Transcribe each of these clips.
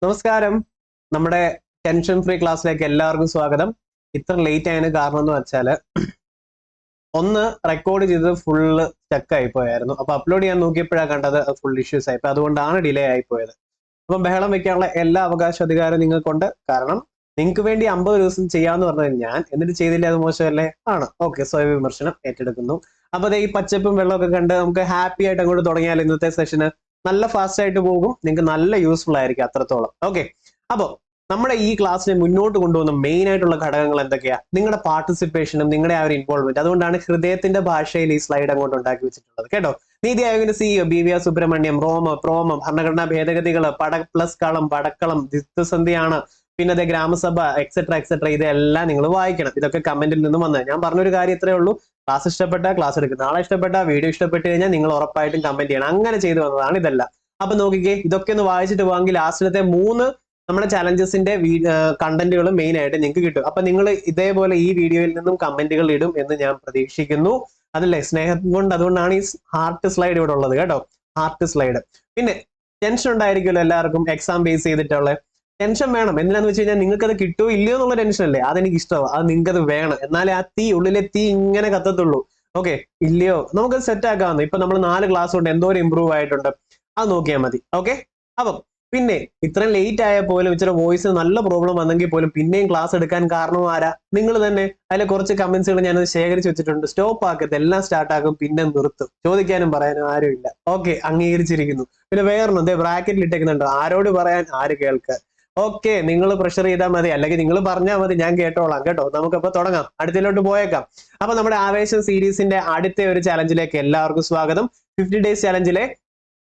നമസ്കാരം. നമ്മുടെ tension free ക്ലാസ്സിലേക്ക് എല്ലാവർക്കും സ്വാഗതം. ഇത്ര ലേറ്റ് ആയതിന് കാരണം എന്ന് വെച്ചാല് ഒന്ന് റെക്കോർഡ് ചെയ്തത് ഫുള്ള് സ്റ്റക്ക് ആയിപ്പോയായിരുന്നു. അപ്പൊ അപ്ലോഡ് ചെയ്യാൻ നോക്കിയപ്പോഴാണ് കണ്ടത് ഫുൾ ഇഷ്യൂസ് ആയി. അപ്പൊ അതുകൊണ്ടാണ് ഡിലേ ആയിപ്പോയത്. അപ്പം ബഹളം വെക്കാനുള്ള എല്ലാ അവകാശാധികാരവും നിങ്ങൾക്കുണ്ട്. കാരണം നിങ്ങൾക്ക് വേണ്ടി 50 ദിവസം ചെയ്യാന്ന് പറഞ്ഞത് ഞാൻ, എന്നിട്ട് ചെയ്തില്ല, അത് മോശമല്ലേ? ആണ്. ഓക്കെ, സ്വയ വിമർശനം ഏറ്റെടുക്കുന്നു. അപ്പൊ ഈ പച്ചപ്പും വെള്ളമൊക്കെ കണ്ട് നമുക്ക് ഹാപ്പി ആയിട്ട് അങ്ങോട്ട് തുടങ്ങിയാൽ ഇന്നത്തെ സെഷന് നല്ല ഫാസ്റ്റ് ആയിട്ട് പോകും. നിങ്ങൾക്ക് നല്ല യൂസ്ഫുൾ ആയിരിക്കും അത്രത്തോളം. ഓക്കെ, അപ്പൊ നമ്മുടെ ഈ ക്ലാസ്സിനെ മുന്നോട്ട് കൊണ്ടുപോകുന്ന മെയിൻ ആയിട്ടുള്ള ഘടകങ്ങൾ എന്തൊക്കെയാ? നിങ്ങളുടെ പാർട്ടിസിപ്പേഷനും നിങ്ങളുടെ ആ ഒരു ഇൻവോൾവ്മെന്റ്. അതുകൊണ്ടാണ് ഹൃദയത്തിന്റെ ഭാഷയിൽ ഈ സ്ലൈഡ് അങ്ങോട്ട് ഉണ്ടാക്കി വെച്ചിട്ടുള്ളത് കേട്ടോ. നീതി ആയോഗിന്റെ സിഇഒ BVR സുബ്രഹ്മണ്യം, പ്രോമം, ഭരണഘടനാ ഭേദഗതികൾ, പ്ലസ് കളം, പടക്കളം, ദിത്വസന്ധിയാണ്, പിന്നെ അതെ ഗ്രാമസഭ, എക്സെട്ര ഇതെല്ലാം നിങ്ങൾ വായിക്കണം. ഇതൊക്കെ കമന്റിൽ നിന്നും വന്നത്. ഞാൻ പറഞ്ഞൊരു കാര്യം ഇത്രയേ ഉള്ളൂ. ക്ലാസ് ഇഷ്ടപ്പെട്ട ക്ലാസ് എടുക്കുന്ന ആളെ ഇഷ്ടപ്പെട്ട വീഡിയോ ഇഷ്ടപ്പെട്ട് കഴിഞ്ഞാൽ നിങ്ങൾ ഉറപ്പായിട്ടും കമന്റ് ചെയ്യണം. അങ്ങനെ ചെയ്തു വന്നതാണ് ഇതെല്ലാം. അപ്പൊ നോക്കിക്കേ, ഇതൊക്കെ ഒന്ന് വായിച്ചിട്ട് പോകാമെങ്കിൽ ലാസ്റ്റിലത്തെ 3 നമ്മുടെ ചലഞ്ചസിന്റെ കണ്ടന്റുകൾ മെയിൻ ആയിട്ട് നിങ്ങൾക്ക് കിട്ടും. അപ്പൊ നിങ്ങൾ ഇതേപോലെ ഈ വീഡിയോയിൽ നിന്നും കമന്റുകൾ ഇടും എന്ന് ഞാൻ പ്രതീക്ഷിക്കുന്നു. അതല്ലേ സ്നേഹം കൊണ്ട്. അതുകൊണ്ടാണ് ഈ ഹാർട്ട് സ്ലൈഡ് ഇവിടെ ഉള്ളത് കേട്ടോ. Heart slide. പിന്നെ ടെൻഷൻ ഉണ്ടായിരിക്കുമല്ലോ എല്ലാവർക്കും എക്സാം ബേസ് ചെയ്തിട്ടുള്ള ടെൻഷൻ വേണം. എന്തിനാന്ന് വെച്ച് കഴിഞ്ഞാൽ നിങ്ങൾക്ക് അത് കിട്ടുമോ ഇല്ലയോ എന്നുള്ള ടെൻഷൻ അല്ലേ? അതെനിക്ക് ഇഷ്ടമാണ്. അത് നിങ്ങൾക്ക് അത് വേണം. എന്നാലേ ആ ഉള്ളിലെ തീ ഇങ്ങനെ കത്തത്തുള്ളൂ. ഓക്കെ, ഇല്ലയോ നമുക്കത് സെറ്റ് ആക്കാവുന്ന. ഇപ്പൊ നമ്മൾ 4 ക്ലാസ് കൊണ്ട് എന്തോരം ഇമ്പ്രൂവ് ആയിട്ടുണ്ട്, അത് നോക്കിയാൽ മതി. ഓക്കെ, അപ്പം പിന്നെ ഇത്രയും ലേറ്റ് ആയ പോലും ഇച്ചിരി വോയിസ് നല്ല പ്രോബ്ലം വന്നെങ്കിൽ പോലും പിന്നെയും ക്ലാസ് എടുക്കാൻ കാരണം ആരാ? നിങ്ങൾ തന്നെ. അതിലെ കുറച്ച് കമന്റ്സുകൾ ഞാനത് ശേഖരിച്ച് വെച്ചിട്ടുണ്ട്. സ്റ്റോപ്പ് ആക്കത്ത്, എല്ലാം സ്റ്റാർട്ട് ആക്കും, പിന്നെ നിർത്തും. ചോദിക്കാനും പറയാനും ആരുമില്ല. ഓക്കെ, അംഗീകരിച്ചിരിക്കുന്നു. പിന്നെ വേറൊന്നും ബ്രാക്കറ്റിൽ ഇട്ടേക്കുന്നുണ്ടോ? ആരോട് പറയാൻ, ആര് കേൾക്ക്? ഓക്കെ, നിങ്ങൾ പ്രഷർ ചെയ്താൽ മതി, അല്ലെങ്കിൽ നിങ്ങൾ പറഞ്ഞാൽ മതി, ഞാൻ കേട്ടോളാം കേട്ടോ. നമുക്കപ്പോ തുടങ്ങാം, അടുത്തിലോട്ട് പോയേക്കാം. അപ്പൊ നമ്മുടെ ആവേശം സീരീസിന്റെ അടുത്ത ഒരു ചലഞ്ചിലേക്ക് എല്ലാവർക്കും സ്വാഗതം. 50 ഡേയ്സ് ചലഞ്ചിലെ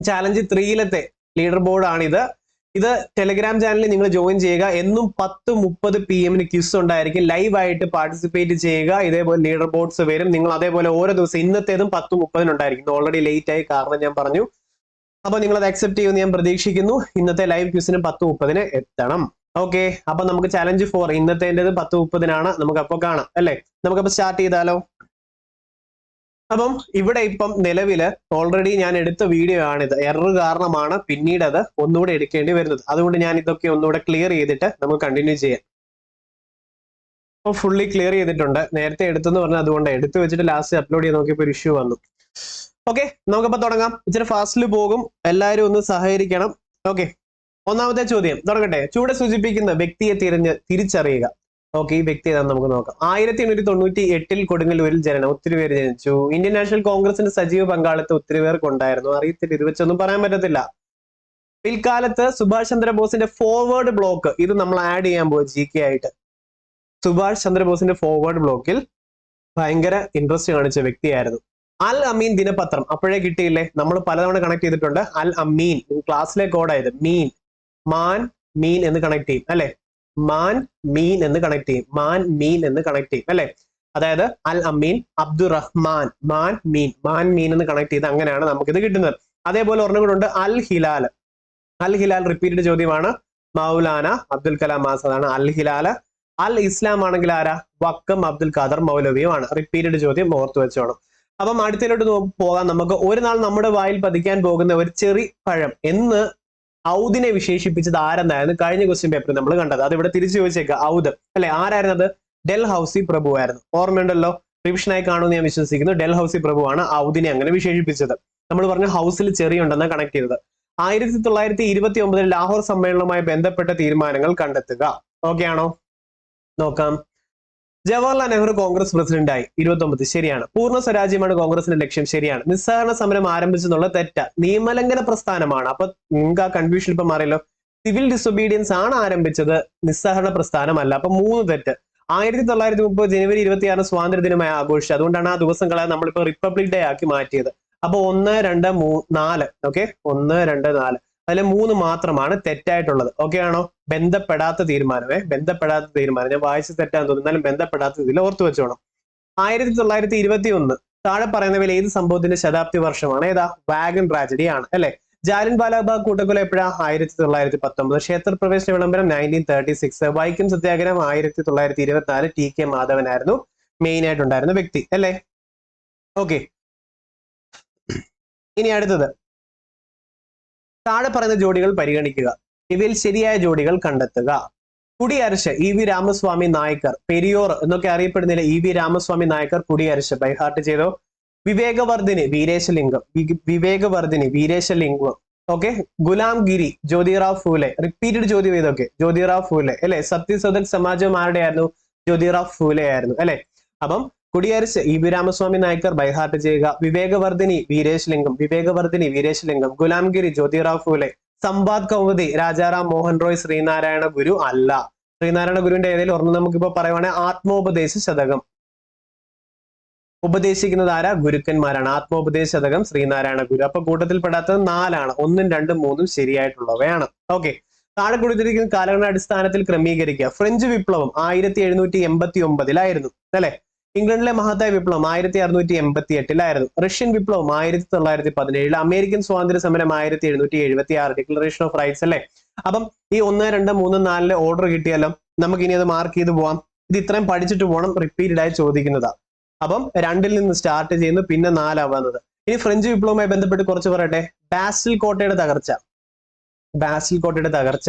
ചാലഞ്ച് 3-ലത്തെ ലീഡർ ബോർഡ് ആണിത്. ഇത് ടെലിഗ്രാം ചാനലിൽ നിങ്ങൾ ജോയിൻ ചെയ്യുക. എന്നും 10:30 PM ക്വിസ് ഉണ്ടായിരിക്കും. ലൈവ് ആയിട്ട് പാർട്ടിസിപ്പേറ്റ് ചെയ്യുക. ഇതേപോലെ ലീഡർ ബോർഡ്സ് വരും. നിങ്ങൾ അതേപോലെ ഓരോ ദിവസം, ഇന്നത്തേതും 10:30 ഉണ്ടായിരിക്കും. ഓൾറെഡി ലേറ്റ് ആയി, കാരണം ഞാൻ പറഞ്ഞു. അപ്പൊ നിങ്ങൾ അത് അക്സെപ്റ്റ് ചെയ്യുമെന്ന് ഞാൻ പ്രതീക്ഷിക്കുന്നു. ഇന്നത്തെ ലൈവ് ക്വിസിന് 10:30 എത്തണം. ഓക്കെ, അപ്പൊ നമുക്ക് ചലഞ്ച് 4 ഇന്നത്തേൻ്റെത് 10:30 നമുക്ക് അപ്പൊ കാണാം അല്ലെ? നമുക്കപ്പോ സ്റ്റാർട്ട് ചെയ്താലോ? അപ്പം ഇവിടെ ഇപ്പം നിലവില് ഓൾറെഡി ഞാൻ എടുത്ത വീഡിയോ ആണിത്. എറർ കാരണമാണ് പിന്നീട് അത് ഒന്നുകൂടെ എടുക്കേണ്ടി വരുന്നത്. അതുകൊണ്ട് ഞാൻ ഇതൊക്കെ ഒന്നുകൂടെ ക്ലിയർ ചെയ്തിട്ട് നമുക്ക് കണ്ടിന്യൂ ചെയ്യാം. അപ്പൊ ഫുള്ളി ക്ലിയർ ചെയ്തിട്ടുണ്ട്. നേരത്തെ എടുത്തെന്ന് പറഞ്ഞാൽ അതുകൊണ്ട് എടുത്തു വെച്ചിട്ട് ലാസ്റ്റ് അപ്ലോഡ് ചെയ്ത് നോക്കിയപ്പോൾ ഒരു ഇഷ്യൂ വന്നു. ഓക്കെ, നമുക്കപ്പോ തുടങ്ങാം. ഇച്ചിരി ഫാസ്റ്റിൽ പോകും, എല്ലാവരും ഒന്ന് സഹകരിക്കണം. ഓക്കെ, ഒന്നാമത്തെ ചോദ്യം തുടങ്ങട്ടെ. ചൂടെ സൂചിപ്പിക്കുന്ന വ്യക്തിയെ തിരിച്ചറിയുക. ഓക്കെ, ഈ വ്യക്തി ഏതാണെന്ന് നമുക്ക് നോക്കാം. 1898 കൊടുങ്ങല്ലൂരിൽ ജനനം. ഒത്തിരി പേര് ജനിച്ചു. ഇന്ത്യൻ നാഷണൽ കോൺഗ്രസിന്റെ സജീവ പങ്കാളിത്തം ഒത്തിരി പേർക്ക് ഉണ്ടായിരുന്നു. അറിയത്തില്ല, ഇത് വെച്ചൊന്നും പറയാൻ പറ്റത്തില്ല. പിൽക്കാലത്ത് സുഭാഷ് ചന്ദ്രബോസിന്റെ ഫോർവേഡ് ബ്ലോക്ക്, ഇത് നമ്മൾ ആഡ് ചെയ്യാൻ പോകും GK ആയിട്ട്. സുഭാഷ് ചന്ദ്രബോസിന്റെ ഫോർവേഡ് ബ്ലോക്കിൽ ഭയങ്കര ഇൻട്രസ്റ്റ് കാണിച്ച വ്യക്തിയായിരുന്നു. അൽ അമീൻ ദിനപത്രം. അപ്പോഴേ കിട്ടിയില്ലേ? നമ്മൾ പലതവണ കണക്ട് ചെയ്തിട്ടുണ്ട്. അൽ അമീൻ ക്ലാസ്സിലെ കോഡായത്. മീൻ, മാൻ, മീൻ എന്ന് കണക്ട് ചെയ്യും അല്ലെ? മാൻ മീൻ എന്ന് കണക്ട് ചെയ്യും. മാൻ മീൻ എന്ന് കണക്ട് ചെയ്യും അല്ലെ? അതായത് അൽ അമീൻ അബ്ദുറഹ്മാൻ, മാൻ മീൻ എന്ന് കണക്ട് ചെയ്ത് അങ്ങനെയാണ് നമുക്കിത് കിട്ടുന്നത്. അതേപോലെ ഒരെണ്ണം കൂടെ ഉണ്ട്, അൽ ഹിലാൽ. അൽ ഹിലാൽ റിപ്പീറ്റഡ് ചോദ്യമാണ്. മൗലാന അബ്ദുൽ കലാം ആസാദാണ് അൽ ഹിലാൽ. അൽ ഇസ്ലാം ആണെങ്കിൽ ആരാ? വക്കം അബ്ദുൽ ഖാദർ മൗലവിയുമാണ്. റിപ്പീറ്റഡ് ചോദ്യം, ഓർത്തു വെച്ചോണം. അപ്പം അടുത്തിലോട്ട് പോകാൻ നമുക്ക്. ഒരു നാൾ നമ്മുടെ വായിൽ പതിക്കാൻ പോകുന്ന ഒരു ചെറി പഴം എന്ന് ഔദിനെ വിശേഷിപ്പിച്ചത് ആരെന്നായിരുന്നു കഴിഞ്ഞ ക്വസ്റ്റ്യൻ പേപ്പറിൽ നമ്മൾ കണ്ടത്. അത് ഇവിടെ തിരിച്ചു ചോദിച്ചേക്കാം. ഔദ് അല്ലെ? ആരായിരുന്നത്? ഡൽഹൌസി പ്രഭു ആയിരുന്നു. ഓർമ്മയുണ്ടല്ലോ? റിവിഷനായി കാണുമെന്ന് ഞാൻ വിശ്വസിക്കുന്നു. ഡൽഹൌസി പ്രഭുവാണ് ഔദിനെ അങ്ങനെ വിശേഷിപ്പിച്ചത്. നമ്മൾ പറഞ്ഞു ഹൗസിൽ ചെറി ഉണ്ടെന്ന് കണക്ട് ചെയ്തത്. 1929 ലാഹോർ സമ്മേളനവുമായി ബന്ധപ്പെട്ട തീരുമാനങ്ങൾ കണ്ടെത്തുക. ഓക്കെ ആണോ? നോക്കാം. ജവഹർലാൽ നെഹ്റു കോൺഗ്രസ് പ്രസിഡന്റായി 29. ശരിയാണ്. പൂർണ്ണ സ്വരാജ്യമാണ് കോൺഗ്രസിന്റെ ലക്ഷ്യം. ശരിയാണ്. നിസ്സഹകരണ സമരം ആരംഭിച്ചെന്നുള്ള തെറ്റ. നിയമലംഘന പ്രസ്ഥാനമാണ്. അപ്പൊ നിങ്ങൾക്ക് ആ കൺഫ്യൂഷൻ ഇപ്പൊ മാറിയല്ലോ. സിവിൽ ഡിസൊബീഡിയൻസ് ആണ് ആരംഭിച്ചത്, നിസ്സഹകരണ പ്രസ്ഥാനമല്ല. അപ്പൊ 3 തെറ്റ്. 1930 ജനുവരി 26 സ്വാതന്ത്ര്യ ദിനമായി ആഘോഷിച്ചു. അതുകൊണ്ടാണ് ആ ദിവസങ്ങളെ നമ്മളിപ്പോ റിപ്പബ്ലിക് ഡേ ആക്കി മാറ്റിയത്. അപ്പൊ 1, 2, 3, 4. ഓക്കെ, 1, 2, 4. അതിലെ 3 മാത്രമാണ് തെറ്റായിട്ടുള്ളത്. ഓക്കെ ആണോ? ബന്ധപ്പെടാത്ത തീരുമാനം. ഞാൻ വായിച്ച തെറ്റാന്ന് തോന്നുന്നു, എന്നാലും ബന്ധപ്പെടാത്ത ഇതിൽ ഓർത്തു വെച്ചോണം. 1921 താഴെ പറയുന്നവയിൽ ഏത് സംഭവത്തിന്റെ ശതാബ്ദി വർഷമാണ്? ഏതാ? വാഗൺ ട്രാജഡി ആണ് അല്ലെ? ജാലിയൻ വാലാബാഗ് കൂട്ടക്കൊല എപ്പോഴാ? 1919. ക്ഷേത്രപ്രവേശന വിളംബരം 1936. വൈക്കം സത്യാഗ്രഹം 1924. TK മാധവനായിരുന്നു മെയിൻ ആയിട്ടുണ്ടായിരുന്ന വ്യക്തി അല്ലെ? ഓക്കെ, ഇനി അടുത്തത്. താഴെ പറയുന്ന ജോഡികൾ പരിഗണിക്കുക. ഇവയിൽ ശരിയായ ജോഡികൾ കണ്ടെത്തുക. കുടിയരശ് ഇ.വി. രാമസ്വാമി നായ്ക്കർ, പെരിയോർ എന്നൊക്കെ അറിയപ്പെടുന്നില്ല ഇ.വി. രാമസ്വാമി നായ്ക്കർ, കുടിയരശ് ബൈ ഹാർട്ട് ചെയ്തോ. വിവേകവർദ്ധിനി വീരേശലിംഗം, വിവേകവർദ്ധിനി വീരേശലിംഗം. ഓക്കെ. ഗുലാംഗിരി ജ്യോതിറാവ് ഫൂലെ, റിപ്പീറ്റഡ് ചോദ്യം ഇതൊക്കെ, ജ്യോതിറാവ് ഫൂലെ അല്ലെ. സത്യസോധക് സമാജം ആരുടെ ആയിരുന്നു? ജ്യോതിറാവ് ഫൂലെ ആയിരുന്നു അല്ലെ. അപ്പം കുടിയരശ് ഇ.വി. രാമസ്വാമി നായ്ക്കർ ബൈ ഹാർട്ട് ചെയ്യുക. വിവേകവർദ്ധിനി വീരേശലിംഗം, വിവേകവർദ്ധിനി വീരേശലിംഗം. ഗുലാംഗിരി ജ്യോതിറാവ് ഫൂലെ. സംവാദ് കൗമുദി രാജാറാം മോഹൻ റോയ് ശ്രീനാരായണ ഗുരു അല്ല. ശ്രീനാരായണ ഗുരുവിന്റെ ഏതെങ്കിലും ഒരെണ്ണം നമുക്കിപ്പോ പറയുവാണെങ്കിൽ ആത്മോപദേശ ശതകം. ഉപദേശിക്കുന്നത് ആരാ? ഗുരുക്കന്മാരാണ്. ആത്മോപദേശ ശതകം ശ്രീനാരായണ ഗുരു. അപ്പൊ കൂട്ടത്തിൽ പെടാത്തത് 4ആണ്. 1, 2, 3 ശരിയായിട്ടുള്ളവയാണ്. ഓക്കെ. താഴെ കൊടുത്തിരിക്കുന്ന കാലഘട്ട അടിസ്ഥാനത്തിൽ ക്രമീകരിക്കുക. ഫ്രഞ്ച് വിപ്ലവം 1789 അല്ലെ. ഇംഗ്ലണ്ടിലെ മഹത്തായ വിപ്ലവം 1688 റഷ്യൻ വിപ്ലവം 1917. അമേരിക്കൻ സ്വാതന്ത്ര്യ സമരം 1776. ഡിക്ലറേഷൻ ഓഫ് റൈറ്റ്സ് അല്ലെ. അപ്പം ഈ 1, 2, 3, 4 ഓർഡർ കിട്ടിയാലോ നമുക്ക് ഇനി അത് മാർക്ക് ചെയ്ത് പോവാം. ഇത് ഇത്രയും പഠിച്ചിട്ട് പോകണം, റിപ്പീറ്റഡ് ആയി ചോദിക്കുന്നതാ. അപ്പം 2ൽ നിന്ന് സ്റ്റാർട്ട് ചെയ്യുന്നു, പിന്നെ 4 ആവുന്നത്. ഇനി ഫ്രഞ്ച് വിപ്ലവവുമായി ബന്ധപ്പെട്ട് കുറച്ച് പറയട്ടെ. ബാസിൽ കോട്ടയുടെ തകർച്ച, ബാസിൽ കോട്ടയുടെ തകർച്ച,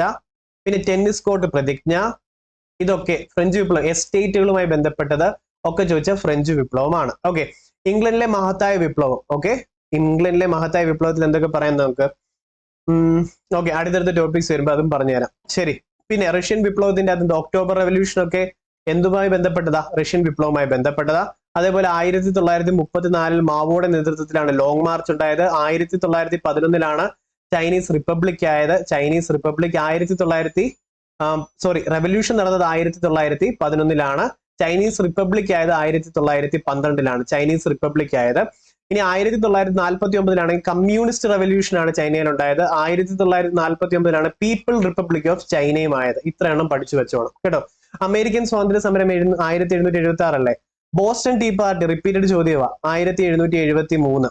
പിന്നെ ടെന്നീസ് കോർട്ട് പ്രതിജ്ഞ, ഇതൊക്കെ ഫ്രഞ്ച് വിപ്ലവം. എസ്റ്റേറ്റുകളുമായി ബന്ധപ്പെട്ടത് ഒക്കെ ചോദിച്ച ഫ്രഞ്ച് വിപ്ലവമാണ്. ഓക്കെ. ഇംഗ്ലണ്ടിലെ മഹത്തായ വിപ്ലവം. ഓക്കെ. ഇംഗ്ലണ്ടിലെ മഹത്തായ വിപ്ലവത്തിൽ എന്തൊക്കെ പറയാം നമുക്ക്? ഓക്കെ, അടുത്തടുത്ത ടോപ്പിക്സ് വരുമ്പോൾ അതും പറഞ്ഞുതരാം. ശരി. പിന്നെ റഷ്യൻ വിപ്ലവത്തിന്റെ അതിന്റെ ഒക്ടോബർ റെവല്യൂഷൻ ഒക്കെ എന്തുമായി ബന്ധപ്പെട്ടതാ? റഷ്യൻ വിപ്ലവവുമായി ബന്ധപ്പെട്ടതാ. അതേപോലെ 1934 മാവോയുടെ നേതൃത്വത്തിലാണ് ലോങ് മാർച്ച് ഉണ്ടായത്. 1911 ചൈനീസ് റിപ്പബ്ലിക് ആയത്. ചൈനീസ് റിപ്പബ്ലിക് റെവല്യൂഷൻ നടന്നത് 1911 ചൈനീസ് റിപ്പബ്ലിക് ആയത് 1912 ചൈനീസ് റിപ്പബ്ലിക് ആയത്. ഇനി 1949 കമ്മ്യൂണിസ്റ്റ് റെവല്യൂഷൻ ആണ് ചൈനയിൽ ഉണ്ടായത്. 1949 പീപ്പിൾ റിപ്പബ്ലിക് ഓഫ് ചൈനയും ആയത്. ഇത്ര എണ്ണം പഠിച്ചു വെച്ചോണം കേട്ടോ. അമേരിക്കൻ സ്വാതന്ത്ര്യ സമരം 1776 അല്ലേ. ബോസ്റ്റൺ ടീ പാർട്ടി റിപ്പീറ്റഡ് ചോദ്യമാണ് 1773.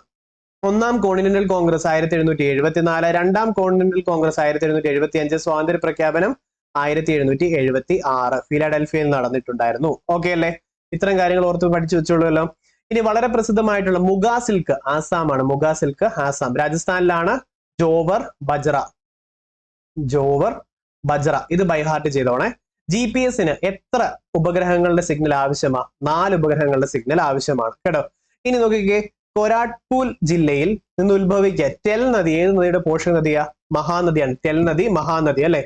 ഒന്നാം കോണ്ടിനെന്റൽ കോൺഗ്രസ് 1774. രണ്ടാം കോണ്ടിനെന്റൽ കോൺഗ്രസ് 1775. സ്വാതന്ത്ര്യ പ്രഖ്യാപനം 1776 ഫിലാഡൽഫിയയിൽ നടന്നിട്ടുണ്ടായിരുന്നു. ഓക്കെ അല്ലേ. ഇത്തരം കാര്യങ്ങൾ ഓർത്ത് പഠിച്ചു വെച്ചോളൂല്ലോ. ഇനി വളരെ പ്രസിദ്ധമായിട്ടുള്ള മുഗാ സിൽക്ക് ആസാമാണ്. മുഗാ സിൽക്ക് ആസാം. രാജസ്ഥാനിലാണ് ജോവർ ബജ്റ. ജോവർ ബജ്റ ഇത് ബൈഹാർട്ട് ചെയ്തോണേ. GPS-ന് എത്ര ഉപഗ്രഹങ്ങളുടെ സിഗ്നൽ ആവശ്യമാ? 4 ഉപഗ്രഹങ്ങളുടെ സിഗ്നൽ ആവശ്യമാണ് കേട്ടോ. ഇനി നോക്കിക്കേ, കൊരാട്പൂൽ ജില്ലയിൽ നിന്ന് ഉത്ഭവിക്കുക ടെൽ നദി ഏത് നദിയുടെ പോഷക നദിയാ? മഹാനദിയാണ്. ടെൽ നദി മഹാനദി അല്ലെ.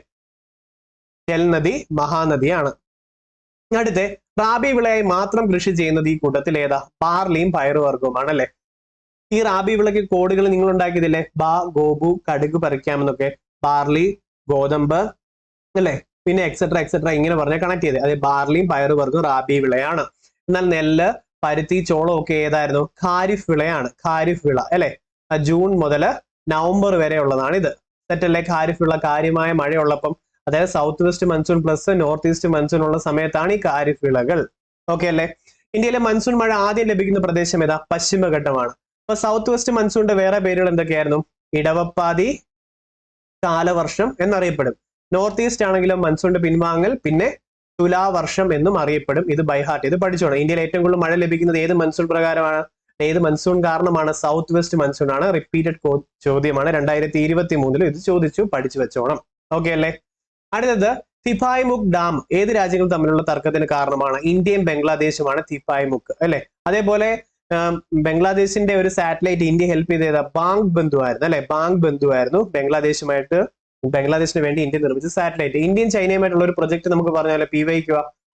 ടെൽ നദി മഹാനദിയാണ്. അടുത്ത് റാബി വിളയായി മാത്രം കൃഷി ചെയ്യുന്നത് ഈ കൂട്ടത്തിൽ ഏതാ? ബാർലിയും പയറുവർഗവുമാണ് അല്ലെ. ഈ റാബി വിളയ്ക്ക് കോഡുകൾ നിങ്ങൾ ഉണ്ടാക്കിയതില്ലേ? ബാ, ഗോപു, കടുക് പറിക്കാമെന്നൊക്കെ. ബാർലി, ഗോതമ്പ് അല്ലെ, പിന്നെ എക്സെട്ര എക്സെട്ര ഇങ്ങനെ പറഞ്ഞ കണക്ട് ചെയ്ത്. അതെ, ബാർലിയും പയറുവർഗവും റാബി വിളയാണ്. എന്നാൽ നെല്ല്, പരുത്തി, ചോളം ഒക്കെ ഏതായിരുന്നു? ഖാരിഫ് വിളയാണ്. ഖാരിഫ് വിള അല്ലെ. ജൂൺ മുതൽ നവംബർ വരെ ഉള്ളതാണ് ഇത്. സെറ്റല്ലേ? ഖാരിഫ് വിള കാര്യമായ മഴയുള്ളപ്പം, അതായത് south west monsoon plus north east monsoon ഉള്ള സമയത്താണ് ഈ ഖാരിഫ് വിളകൾ. ഓക്കെ അല്ലേ. ഇന്ത്യയിലെ മൺസൂൺ മഴ ആദ്യം ലഭിക്കുന്ന പ്രദേശം ഏതാ? പശ്ചിമഘട്ടമാണ്. അപ്പൊ സൗത്ത് വെസ്റ്റ് മൺസൂണിന്റെ വേറെ പേരുകൾ എന്തൊക്കെയായിരുന്നു? ഇടവപ്പാതി, കാലവർഷം എന്നറിയപ്പെടും. നോർത്ത് ഈസ്റ്റ് ആണെങ്കിലും മൺസൂണിന്റെ പിൻവാങ്ങൽ, പിന്നെ തുലാവർഷം എന്നും അറിയപ്പെടും. ഇത് ബൈഹാർട്ട് ചെയ്ത് പഠിച്ചോണം. ഇന്ത്യയിൽ ഏറ്റവും കൂടുതൽ മഴ ലഭിക്കുന്നത് ഏത് മൺസൂൺ പ്രകാരമാണ്? ഏത് മൺസൂൺ കാരണമാണ്? സൗത്ത് വെസ്റ്റ് മൺസൂൺ ആണ്. റിപ്പീറ്റഡ് ചോദ്യമാണ്. 2023 ഇത് ചോദിച്ചു, പഠിച്ചു വെച്ചോണം. ഓക്കെ അല്ലേ. അടുത്തത് തിഫായ് മുഖ് ഡാം ഏത് രാജ്യങ്ങൾ തമ്മിലുള്ള തർക്കത്തിന് കാരണമാണ്? ഇന്ത്യയും ബംഗ്ലാദേശുമാണ് തിഫായ് മുഖ് അല്ലെ. അതേപോലെ ബംഗ്ലാദേശിന്റെ ഒരു സാറ്റലൈറ്റ് ഇന്ത്യ ഹെൽപ്പ് ചെയ്ത ബാങ് ബന്ധു ആയിരുന്നു അല്ലെ. ബാങ് ബന്ധു ആയിരുന്നു ബംഗ്ലാദേശിന് വേണ്ടി ഇന്ത്യ നിർമ്മിച്ച സാറ്റലൈറ്റ്. ഇന്ത്യൻ ചൈനയുമായിട്ടുള്ള ഒരു പ്രൊജക്ട് നമുക്ക് പറഞ്ഞാൽ PYQ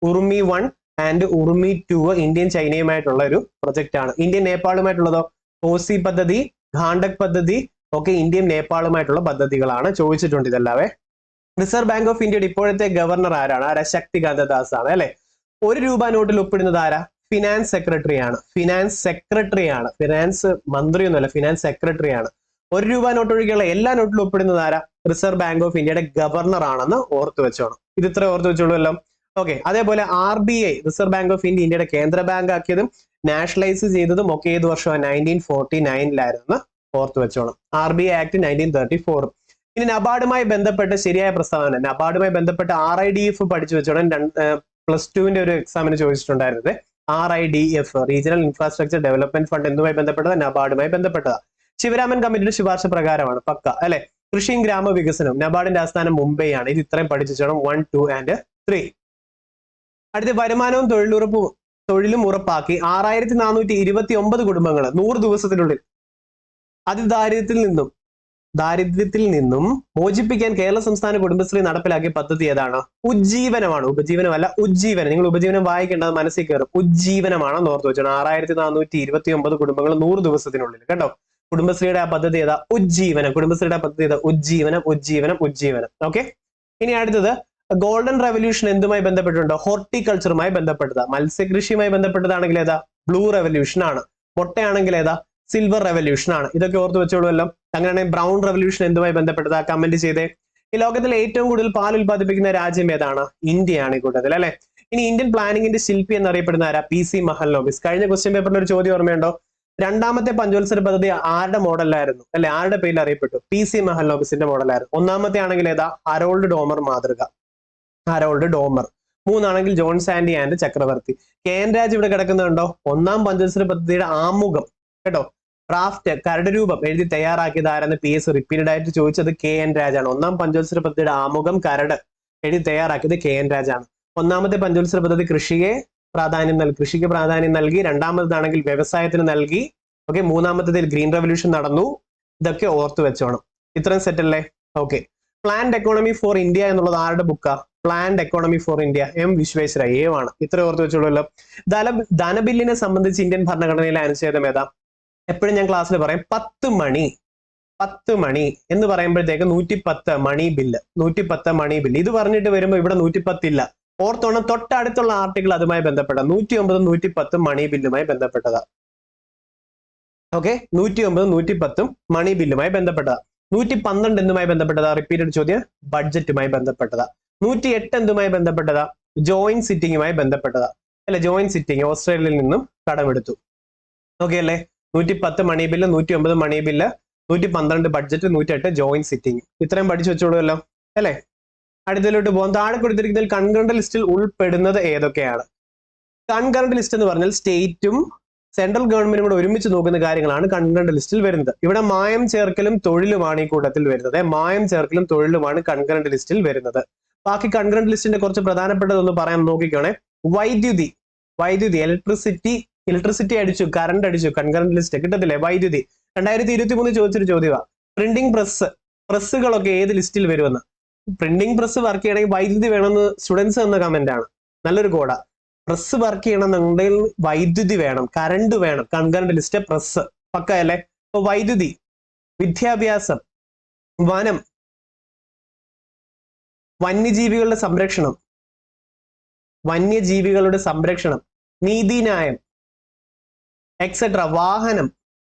Urumi 1 and Urumi 2 Indian ചൈനയുമായിട്ടുള്ള ഒരു പ്രൊജക്ട് ആണ്. ഇന്ത്യൻ നേപ്പാളുമായിട്ടുള്ളതോ? കോസി പദ്ധതി, ഖാണ്ടക് പദ്ധതി ഒക്കെ ഇന്ത്യയും നേപ്പാളുമായിട്ടുള്ള പദ്ധതികളാണ്. ചോദിച്ചിട്ടുണ്ട് ഇതല്ലാവേ. റിസർവ് ബാങ്ക് ഓഫ് ഇന്ത്യയുടെ ഇപ്പോഴത്തെ ഗവർണർ ആരാണ്? ശക്തികാന്ത ദാസ് ആണ് അല്ലെ. 1 രൂപ നോട്ടിൽ ഒപ്പിടുന്നത് ആരാ? ഫിനാൻസ് സെക്രട്ടറി ആണ്. ഫിനാൻസ് സെക്രട്ടറി ആണ്. ഫിനാൻസ് മന്ത്രി ഒന്നുമല്ല, ഫിനാൻസ് സെക്രട്ടറി ആണ്. 1 രൂപ നോട്ട് ഒഴികെയുള്ള എല്ലാ നോട്ടിലും ഒപ്പിടുന്നത് ആരാ? റിസർവ് ബാങ്ക് ഓഫ് ഇന്ത്യയുടെ ഗവർണർ ആണെന്ന് ഓർത്തു വെച്ചോണം. ഇത് ഇത്ര ഓർത്തു വെച്ചോളൂല്ലോ. ഓക്കെ. അതേപോലെ RBI റിസർവ് ബാങ്ക് ഓഫ് ഇന്ത്യയുടെ കേന്ദ്ര ബാങ്ക് ആക്കിയതും നാഷണലൈസ് ചെയ്തതും ഒക്കെ ഏത് വർഷമാണ്? 1949 ഓർത്തു വെച്ചോണം. RBI act 1934. ഇനി നബാർഡുമായി ബന്ധപ്പെട്ട് ശരിയായ പ്രസ്താവന. നബാർഡുമായി ബന്ധപ്പെട്ട് RIDF പഠിച്ചു വെച്ചോണം. +2 ഒരു എക്സാമിന് ചോദിച്ചിട്ടുണ്ടായിരുന്നത്. RIDF regional infrastructure development fund എന്തുമായി ബന്ധപ്പെട്ടത്? നബാർഡുമായി ബന്ധപ്പെട്ടതാ. ശിവരാമൻ കമ്മിറ്റിയുടെ ശുപാർശ പ്രകാരമാണ്. പക്ക അല്ലെ. കൃഷിയും ഗ്രാമവികസനവും നബാർഡിന്റെ ആസ്ഥാനം മുംബൈ ആണ്. ഇത് ഇത്രയും പഠിച്ചു വെച്ചോണം 1, 2 and 3. അടുത്ത വരുമാനവും തൊഴിലും ഉറപ്പാക്കി 6429 കുടുംബങ്ങൾ 100 ദിവസത്തിനുള്ളിൽ ദാരിദ്ര്യത്തിൽ നിന്നും മോചിപ്പിക്കാൻ കേരള സംസ്ഥാന കുടുംബശ്രീ നടപ്പിലാക്കിയ പദ്ധതി ഏതാണ്? ഉജ്ജീവനമാണ്. ഉപജീവനമല്ല, ഉജ്ജീവനം. നിങ്ങൾ ഉപജീവനം വായിക്കേണ്ടത് മനസ്സിൽ കയറും. ഉജ്ജീവനമാണെന്ന് ഓർത്ത് വെച്ചോണം. 6429 കുടുംബങ്ങൾ 100 ദിവസത്തിനുള്ളിൽ. കേട്ടോ, കുടുംബശ്രീയുടെ ആ പദ്ധതി ഏതാ? ഉജ്ജീവനം. കുടുംബശ്രീയുടെ പദ്ധതി ഏതാ? ഉജ്ജീവനം. ഓക്കെ, ഇനി അടുത്തത് ഗോൾഡൻ റെവല്യൂഷൻ എന്തുമായി ബന്ധപ്പെട്ടിട്ടുണ്ടോ? ഹോർട്ടിക്കൾച്ചറുമായി ബന്ധപ്പെട്ടതാ. മത്സ്യകൃഷിയുമായി ബന്ധപ്പെട്ടതാണെങ്കിൽ ഏതാ? ബ്ലൂ റെവല്യൂഷൻ ആണ്. മുട്ടയാണെങ്കിൽ ഏതാ? സിൽവർ റെവല്യൂഷൻ ആണ്. ഇതൊക്കെ ഓർത്ത് വെച്ചോളുമല്ലോ. അങ്ങനെയാണെങ്കിൽ ബ്രൗൺ റെവല്യൂഷൻ എന്തുമായി ബന്ധപ്പെട്ടതാ? കമന്റ് ചെയ്തേ. ഈ ലോകത്തിലെ ഏറ്റവും കൂടുതൽ പാൽ ഉൽപ്പാദിപ്പിക്കുന്ന രാജ്യം ഏതാണ്? ഇന്ത്യയാണ് ഈ കൂട്ടത്തിൽ, അല്ലെ? ഇനി ഇന്ത്യൻ പ്ലാനിങ്ങിന്റെ ശില്പി എന്നറിയപ്പെടുന്ന ആരാ? PC മഹൽനോബിസ്. കഴിഞ്ഞ ക്വസ്റ്റ്യൻ പേപ്പറിൽ ഒരു ചോദ്യം ഓർമ്മയുണ്ടോ? രണ്ടാമത്തെ പഞ്ചവത്സര പദ്ധതി ആരുടെ മോഡലായിരുന്നു, അല്ലെ? ആരുടെ പേരിൽ അറിയപ്പെട്ടു? PC മഹൽനോബിസിന്റെ മോഡലായിരുന്നു. ഒന്നാമത്തെ ആണെങ്കിൽ ഏതാ? ഹരോൾഡ് ഡോമർ മാതൃക. Harold Domar. മൂന്നാണെങ്കിൽ John Sandy and Chakravarty. KN Raj ഇവിടെ കിടക്കുന്നുണ്ടോ? ഒന്നാം പഞ്ചവത്സര പദ്ധതിയുടെ ആമുഖം, കേട്ടോ, ഡ്രാഫ്റ്റ് കരട് രൂപം എഴുതി തയ്യാറാക്കിയത് ആരെന്ന് PS റിപ്പീറ്റഡ് ആയിട്ട് ചോദിച്ചത് KN രാജാണ്. ഒന്നാം പഞ്ചവത്സര പദ്ധതിയുടെ ആമുഖം കരട് എഴുതി തയ്യാറാക്കിയത് KN രാജാണ്. ഒന്നാമത്തെ പഞ്ചവത്സര പദ്ധതി കൃഷിക്ക് പ്രാധാന്യം നൽകി. രണ്ടാമതാണെങ്കിൽ വ്യവസായത്തിന് നൽകി. ഓക്കെ, മൂന്നാമത്തേതിൽ ഗ്രീൻ റെവല്യൂഷൻ നടന്നു. ഇതൊക്കെ ഓർത്തു വെച്ചോണം. ഇത്രയും സെറ്റ് അല്ലേ? Okay, planned economy for India എന്നുള്ളത് ആരുടെ ബുക്കാ? Planned economy for India, M Visvesvaraya ആണ്. ഇത്ര ഓർത്ത് വെച്ചോളൂല്ലോ. ധനബില്ലിനെ സംബന്ധിച്ച് ഇന്ത്യൻ ഭരണഘടനയിലെ അനുച്ഛേദം ഏതാ? എപ്പോഴും ഞാൻ ക്ലാസ്സിൽ പറയും 10 മണി എന്ന് പറയുമ്പോഴത്തേക്ക് 110 മണി ബില്ല്, 110 മണി ബില്ല്. ഇത് പറഞ്ഞിട്ട് വരുമ്പോൾ ഇവിടെ 110 ഇല്ല. ഓർത്തോണം, തൊട്ടടുത്തുള്ള ആർട്ടിക്കിൾ അതുമായി ബന്ധപ്പെട്ട 109 110 മണി ബില്ലുമായി ബന്ധപ്പെട്ടതാ. ഓക്കെ, 109 110 മണി ബില്ലുമായി ബന്ധപ്പെട്ടതാ. 112 എന്തുമായി ബന്ധപ്പെട്ടതാ? റിപ്പീറ്റഡ് ചോദ്യം, ബഡ്ജറ്റുമായി ബന്ധപ്പെട്ടതാ. 108 എന്തുമായി ബന്ധപ്പെട്ടതാ? ജോയിന്റ് സിറ്റിംഗുമായി ബന്ധപ്പെട്ടതാ, അല്ലെ? ജോയിന്റ് സിറ്റിംഗ് ഓസ്ട്രേലിയയിൽ നിന്നും കടമെടുത്തു. ഓക്കെ അല്ലേ? 110 money bill, 109 money bill, 112 budget, 108 joint sitting. ഇത്രയും പഠിച്ചു വെച്ചോളൂല്ലോ, അല്ലെ? അടുത്തതിലോട്ട് പോകാം. താഴെ കൊടുത്തിരിക്കുന്നതിൽ കൺകറന്റ് ലിസ്റ്റിൽ ഉൾപ്പെടുന്നത് ഏതൊക്കെയാണ്? കൺകറന്റ് ലിസ്റ്റ് എന്ന് പറഞ്ഞാൽ സ്റ്റേറ്റും സെൻട്രൽ ഗവൺമെന്റും കൂടെ ഒരുമിച്ച് നോക്കുന്ന കാര്യങ്ങളാണ് കൺകറന്റ് ലിസ്റ്റിൽ വരുന്നത്. ഇവിടെ മായം ചേർക്കലും തൊഴിലുമാണ് ഈ കൂട്ടത്തിൽ വരുന്നത്. മായം ചേർക്കലും തൊഴിലുമാണ് കൺകറന്റ് ലിസ്റ്റിൽ വരുന്നത്. ബാക്കി കൺകറന്റ് ലിസ്റ്റിന്റെ കുറച്ച് പ്രധാനപ്പെട്ടതൊന്ന് പറയാൻ നോക്കിക്കോണേ. വൈദ്യുതി, ഇലക്ട്രിസിറ്റി അടിച്ചു, കറണ്ട് അടിച്ചു, കൺകറന്റ് ലിസ്റ്റ് കിട്ടത്തില്ലേ? വൈദ്യുതി 2023 ചോദിച്ചൊരു ചോദ്യമാണ്. പ്രിന്റിംഗ് പ്രസ്സുകളൊക്കെ ഏത് ലിസ്റ്റിൽ വരുമെന്ന്. പ്രിന്റിംഗ് പ്രസ് വർക്ക് ചെയ്യണമെങ്കിൽ വൈദ്യുതി വേണമെന്ന് സ്റ്റുഡൻസ് എന്ന കമന്റ് ആണ്. നല്ലൊരു കോഡാ. പ്രസ് വർക്ക് ചെയ്യണമെന്നുണ്ടെങ്കിൽ വൈദ്യുതി വേണം, കറണ്ട് വേണം. കൺകറന്റ് ലിസ്റ്റ് പ്രസ് പക്ക അല്ലേ? അപ്പൊ വൈദ്യുതി, വിദ്യാഭ്യാസം, വനം, വന്യജീവികളുടെ സംരക്ഷണം, നീതിന്യായം, എക്സെട്ര, വാഹനം,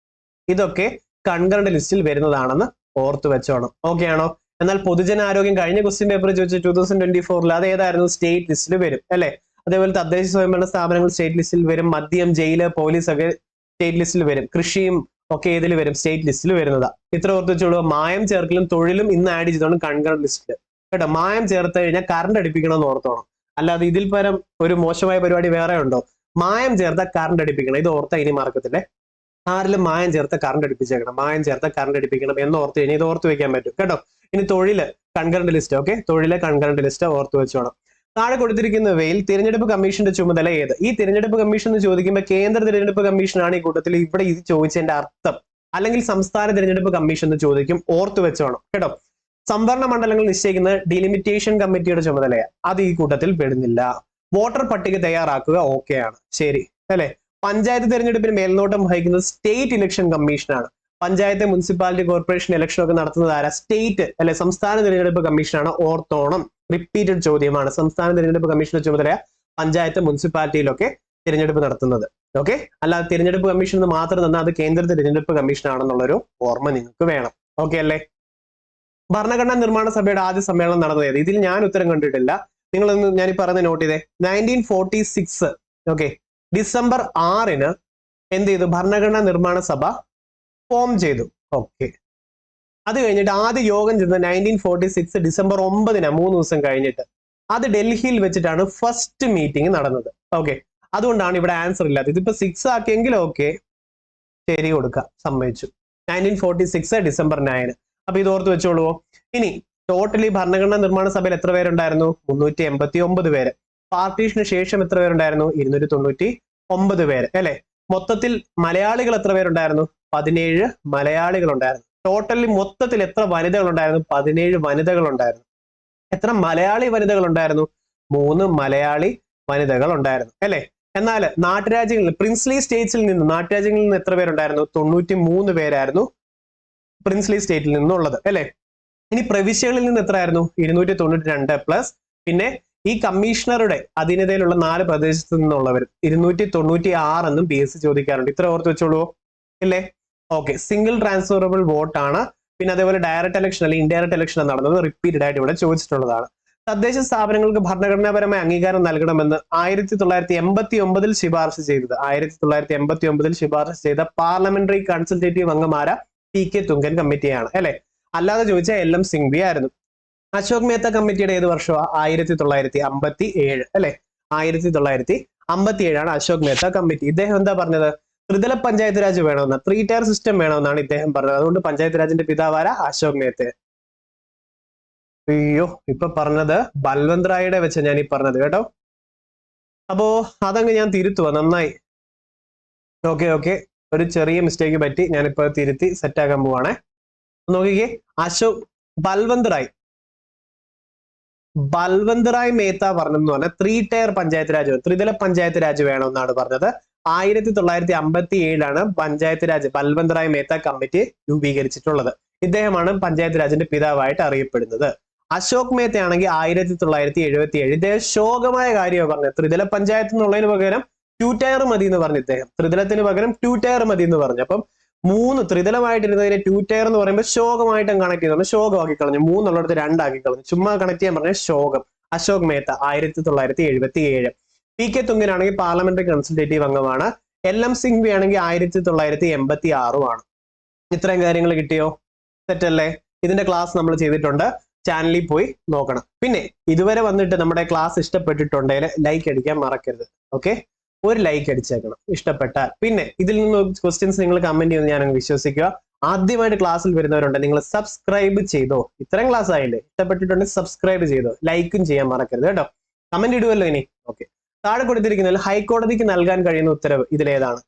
ഇതൊക്കെ കൺകറന്റ് ലിസ്റ്റിൽ വരുന്നതാണെന്ന് ഓർത്തു വെച്ചോണം. ഓക്കെ ആണോ? എന്നാൽ പൊതുജനാരോഗ്യം കഴിഞ്ഞ ക്വസ്റ്റ്യൻ പേപ്പർ ചോദിച്ച 2024 അത് ഏതായിരുന്നു? സ്റ്റേറ്റ് ലിസ്റ്റിൽ വരും, അല്ലെ? അതേപോലെ തദ്ദേശ സ്വയംഭരണ സ്ഥാപനങ്ങൾ സ്റ്റേറ്റ് ലിസ്റ്റിൽ വരും. മദ്യം, ജയില്, പോലീസ് ഒക്കെ സ്റ്റേറ്റ് ലിസ്റ്റിൽ വരും. കൃഷിയും ഒക്കെ ഏതിൽ വരും? സ്റ്റേറ്റ് ലിസ്റ്റിൽ വരുന്നതാ. ഇത്ര ഓർത്ത് വെച്ചോളൂ. മായം ചേർക്കലും തൊഴിലും ഇന്ന് ആഡ് ചെയ്തോണം കൺകറന്റ് ലിസ്റ്റിൽ, കേട്ടോ. മായം ചേർത്ത് കഴിഞ്ഞാൽ കറണ്ട് അടിപ്പിക്കണം എന്ന് ഓർത്തോണം. അല്ലാതെ ഇതിൽ പരം ഒരു മോശമായ പരിപാടി വേറെ ഉണ്ടോ? മായം ചേർത്ത കറണ്ട് അടിപ്പിക്കണം. ഇത് ഓർത്ത ഇനി മാർക്കത്തില്ലേ? ആരിലും മായം ചേർത്ത കറണ്ട് അടിപ്പിച്ചേക്കണം, മായം ചേർത്ത കറണ്ട് അടിപ്പിക്കണം എന്ന് ഓർത്ത് കഴിഞ്ഞാൽ ഇത് ഓർത്ത് വെക്കാൻ പറ്റും, കേട്ടോ. ഇനി തൊഴില് കൺകറന്റ് ലിസ്റ്റ്. ഓക്കെ, തൊഴിലെ കൺകറന്റ് ലിസ്റ്റ് ഓർത്ത് വെച്ചോണം. താഴെ കൊടുത്തിരിക്കുന്നവയിൽ തിരഞ്ഞെടുപ്പ് കമ്മീഷന്റെ ചുമതല ഏത്? ഈ തിരഞ്ഞെടുപ്പ് കമ്മീഷൻ എന്ന് ചോദിക്കുമ്പോൾ കേന്ദ്ര തിരഞ്ഞെടുപ്പ് കമ്മീഷനാണ് ഈ കൂട്ടത്തിൽ. ഇവിടെ ഇത് ചോദിച്ചതിന്റെ അർത്ഥം, അല്ലെങ്കിൽ സംസ്ഥാന തിരഞ്ഞെടുപ്പ് കമ്മീഷൻ എന്ന് ചോദിക്കും. ഓർത്ത് വെച്ചോണം, കേട്ടോ. സംവരണ മണ്ഡലങ്ങൾ നിശ്ചയിക്കുന്നത് ഡിലിമിറ്റേഷൻ കമ്മിറ്റിയുടെ ചുമതലയാണ്. അത് ഈ കൂട്ടത്തിൽ പെടുന്നില്ല. വോട്ടർ പട്ടിക തയ്യാറാക്കുക, ഓക്കെയാണ്, ശരി അല്ലെ? പഞ്ചായത്ത് തെരഞ്ഞെടുപ്പിന് മേൽനോട്ടം വഹിക്കുന്നത് സ്റ്റേറ്റ് ഇലക്ഷൻ കമ്മീഷനാണ്. പഞ്ചായത്ത്, മുനിസിപ്പാലിറ്റി, കോർപ്പറേഷൻ ഇലക്ഷൻ ഒക്കെ നടത്തുന്നത് ആരാ? സ്റ്റേറ്റ്, അല്ലെ? സംസ്ഥാന തിരഞ്ഞെടുപ്പ് കമ്മീഷനാണ്. ഓർത്തോണം, റിപ്പീറ്റഡ് ചോദ്യമാണ്. സംസ്ഥാന തിരഞ്ഞെടുപ്പ് കമ്മീഷന്റെ ചുമതല പഞ്ചായത്ത്, മുനിസിപ്പാലിറ്റിയിലൊക്കെ തിരഞ്ഞെടുപ്പ് നടത്തുന്നത്. ഓക്കെ, അല്ലാതെ തിരഞ്ഞെടുപ്പ് കമ്മീഷൻ എന്ന് മാത്രം തന്നാൽ അത് കേന്ദ്ര തിരഞ്ഞെടുപ്പ് കമ്മീഷൻ ആണെന്നുള്ളൊരു ഓർമ്മ നിങ്ങൾക്ക് വേണം. ഓക്കെ അല്ലേ? ഭരണഘടനാ നിർമ്മാണ സഭയുടെ ആദ്യ സമ്മേളനം നടന്നത്? ഇതിൽ ഞാൻ ഉത്തരം കണ്ടിട്ടില്ല. നിങ്ങളൊന്ന് ഞാൻ ഈ പറഞ്ഞ നോട്ട് ചെയ്തേ. 1946 ഓക്കെ, ഡിസംബർ 6 എന്ത് ചെയ്തു? ഭരണഘടനാ നിർമ്മാണ സഭ ഫോം ചെയ്തു. ഓക്കെ, അത് കഴിഞ്ഞിട്ട് ആദ്യ യോഗം ചേർന്നത് 1946 ഡിസംബർ 9, 3 ദിവസം കഴിഞ്ഞിട്ട്. അത് ഡൽഹിയിൽ വെച്ചിട്ടാണ് ഫസ്റ്റ് മീറ്റിംഗ് നടന്നത്. ഓക്കെ, അതുകൊണ്ടാണ് ഇവിടെ ആൻസർ ഇല്ലാത്തത്. ഇതിപ്പോ 6 ആക്കിയെങ്കിൽ ഓക്കെ, ശരി കൊടുക്കാം, സമ്മതിച്ചു. 1946 ഡിസംബർ 9. അപ്പൊ ഇത് ഓർത്ത് വെച്ചോളുവോ? ഇനി ടോട്ടലി ഭരണഘടനാ നിർമ്മാണ സഭയിൽ എത്ര പേരുണ്ടായിരുന്നു? 389 പേര്. പാർട്ടീഷന് ശേഷം എത്ര പേരുണ്ടായിരുന്നു? 299 പേര് അല്ലെ? മൊത്തത്തിൽ മലയാളികൾ എത്ര പേരുണ്ടായിരുന്നു? 17 മലയാളികൾ ഉണ്ടായിരുന്നു. ടോട്ടലി മൊത്തത്തിൽ എത്ര വനിതകൾ ഉണ്ടായിരുന്നു? 17 വനിതകൾ ഉണ്ടായിരുന്നു. എത്ര മലയാളി വനിതകൾ ഉണ്ടായിരുന്നു? 3 മലയാളി വനിതകൾ ഉണ്ടായിരുന്നു അല്ലെ? എന്നാൽ നാട്ടുരാജ്യങ്ങളിൽ പ്രിൻസ്ലി സ്റ്റേറ്റ്സിൽ നിന്ന് നാട്ടുരാജ്യങ്ങളിൽ നിന്ന് എത്ര പേരുണ്ടായിരുന്നു? 93 പേരായിരുന്നു പ്രിൻസ്ലി സ്റ്റേറ്റിൽ നിന്നുള്ളത് അല്ലെ? ഇനി പ്രവിശ്യകളിൽ നിന്ന് എത്ര ആയിരുന്നു? 292 പ്ലസ് പിന്നെ ഈ കമ്മീഷണറുടെ അധീനതയിലുള്ള 4 പ്രദേശത്ത് നിന്നുള്ളവർ 296 എന്നും PSC ചോദിക്കാറുണ്ട്. ഇത്ര ഓർത്ത് വെച്ചോളൂ ഇല്ലേ? ഓക്കെ, സിംഗിൾ ട്രാൻസ്ഫറബിൾ വോട്ട് ആണ്. പിന്നെ അതേപോലെ ഡയറക്റ്റ് ഇലക്ഷൻ അല്ലെങ്കിൽ ഇൻഡയറക്റ്റ് ഇലക്ഷൻ നടന്നത് റിപ്പീറ്റഡ് ആയിട്ട് ഇവിടെ ചോദിച്ചിട്ടുള്ളതാണ്. തദ്ദേശ സ്ഥാപനങ്ങൾക്ക് ഭരണഘടനാപരമായ അംഗീകാരം നൽകണമെന്ന് 1989 ശുപാർശ ചെയ്തത് 1989 ശുപാർശ ചെയ്ത പാർലമെന്ററി കൺസൾട്ടേറ്റീവ് അംഗമാര PK തുങ്കൻ കമ്മിറ്റിയാണ് അല്ലെ? അല്ലാതെ ചോദിച്ചാൽ LM സിംഗ്വി ആയിരുന്നു. അശോക് മേത്ത കമ്മിറ്റിയുടെ ഏത് വർഷമാണ്? 1957 അല്ലെ? 1957 ആണ് അശോക് മേത്ത കമ്മിറ്റി. ഇദ്ദേഹം എന്താ പറഞ്ഞത്? ത്രിതല പഞ്ചായത്ത് രാജ് വേണമെന്ന്, 3 ടയർ സിസ്റ്റം വേണമെന്നാണ് ഇദ്ദേഹം പറഞ്ഞത്. അതുകൊണ്ട് പഞ്ചായത്ത് രാജിന്റെ പിതാവാര അശോക് മേത്ത. അയ്യോ, ഇപ്പൊ പറഞ്ഞത് ബൽവന്ത് റായിയുടെ വെച്ച ഞാൻ ഈ പറഞ്ഞത് കേട്ടോ. അപ്പോ അതങ്ങ് ഞാൻ തിരുത്തുക, നന്നായി. ഓക്കെ, ഒരു ചെറിയ മിസ്റ്റേക്ക് പറ്റി, ഞാനിപ്പോ തിരുത്തി സെറ്റ് ആക്കാൻ പോവാണേ. നോക്കിക്കേ, ബൽവന്ത് റായ് മേത്ത പറഞ്ഞെന്ന് പറഞ്ഞാൽ 3 ടയർ പഞ്ചായത്ത് രാജ്, ത്രിതല പഞ്ചായത്ത് രാജ് വേണമെന്നാണ് പറഞ്ഞത്. 1957 പഞ്ചായത്ത് രാജ് ബൽവന്ത് റായ് മേത്ത കമ്മിറ്റി രൂപീകരിച്ചിട്ടുള്ളത്. ഇദ്ദേഹമാണ് പഞ്ചായത്ത് രാജിന്റെ പിതാവായിട്ട് അറിയപ്പെടുന്നത്. അശോക് മേത്ത ആണെങ്കിൽ 1977. ഇദ്ദേഹം ശോകമായ കാര്യമാണ് പറഞ്ഞത്. ത്രിതല പഞ്ചായത്ത് എന്നുള്ളതിന് പകരം 2 ടയർ മതി എന്ന് പറഞ്ഞു ഇദ്ദേഹം. ത്രിതലത്തിന് പകരം 2 ടയർ മതി എന്ന് പറഞ്ഞു. അപ്പം 3 ത്രിതലമായിട്ടിരുന്നതിനെ 2 ടയർ എന്ന് പറയുമ്പോൾ ശോകമായിട്ടും കണക്ട് ചെയ്തു, ശോകമാക്കി കളഞ്ഞു. 3 ഉള്ളിടത്ത് 2 ആക്കി കളഞ്ഞു. ചുമ്മാ കണക്ട് ചെയ്യാൻ പറഞ്ഞ ശോകം. അശോക് മേത്ത 1977. PK തുങ്കനാണെങ്കിൽ പാർലമെന്ററി കൺസൾട്ടേറ്റീവ് അംഗമാണ്. LM സിംഗ്വി ആണെങ്കിൽ 1986 ആണ്. ഇത്രയും കാര്യങ്ങൾ കിട്ടിയോ? തെറ്റല്ലേ? ഇതിന്റെ ക്ലാസ് നമ്മൾ ചെയ്തിട്ടുണ്ട്, ചാനലിൽ പോയി നോക്കണം. പിന്നെ ഇതുവരെ വന്നിട്ട് നമ്മുടെ ക്ലാസ് ഇഷ്ടപ്പെട്ടിട്ടുണ്ടെങ്കിൽ ലൈക്ക് അടിക്കാൻ മറക്കരുത്. ഓക്കെ, ഒരു ലൈക്ക് അടിച്ചേക്കണം ഇഷ്ടപ്പെട്ടാൽ. പിന്നെ ഇതിൽ നിന്ന് ക്വസ്റ്റ്യൻസ് നിങ്ങൾ കമന്റ് ചെയ്യുമെന്ന് ഞാൻ വിശ്വസിക്കുക. ആദ്യമായിട്ട് ക്ലാസ്സിൽ വരുന്നവരുണ്ട്, നിങ്ങൾ സബ്സ്ക്രൈബ് ചെയ്തോ. ഇത്രയും ക്ലാസ് ആയില്ലേ, ഇഷ്ടപ്പെട്ടിട്ടുണ്ടെങ്കിൽ സബ്സ്ക്രൈബ് ചെയ്തോ, ലൈക്കും ചെയ്യാൻ മറക്കരുത് കേട്ടോ. കമന്റ് ഇടുവല്ലോ ഇനി. ഓക്കെ, താഴെ കൊടുത്തിരിക്കുന്നതിൽ ഹൈക്കോടതിക്ക് നൽകാൻ കഴിയുന്ന ഉത്തരവ് ഇതിലേതാണ്?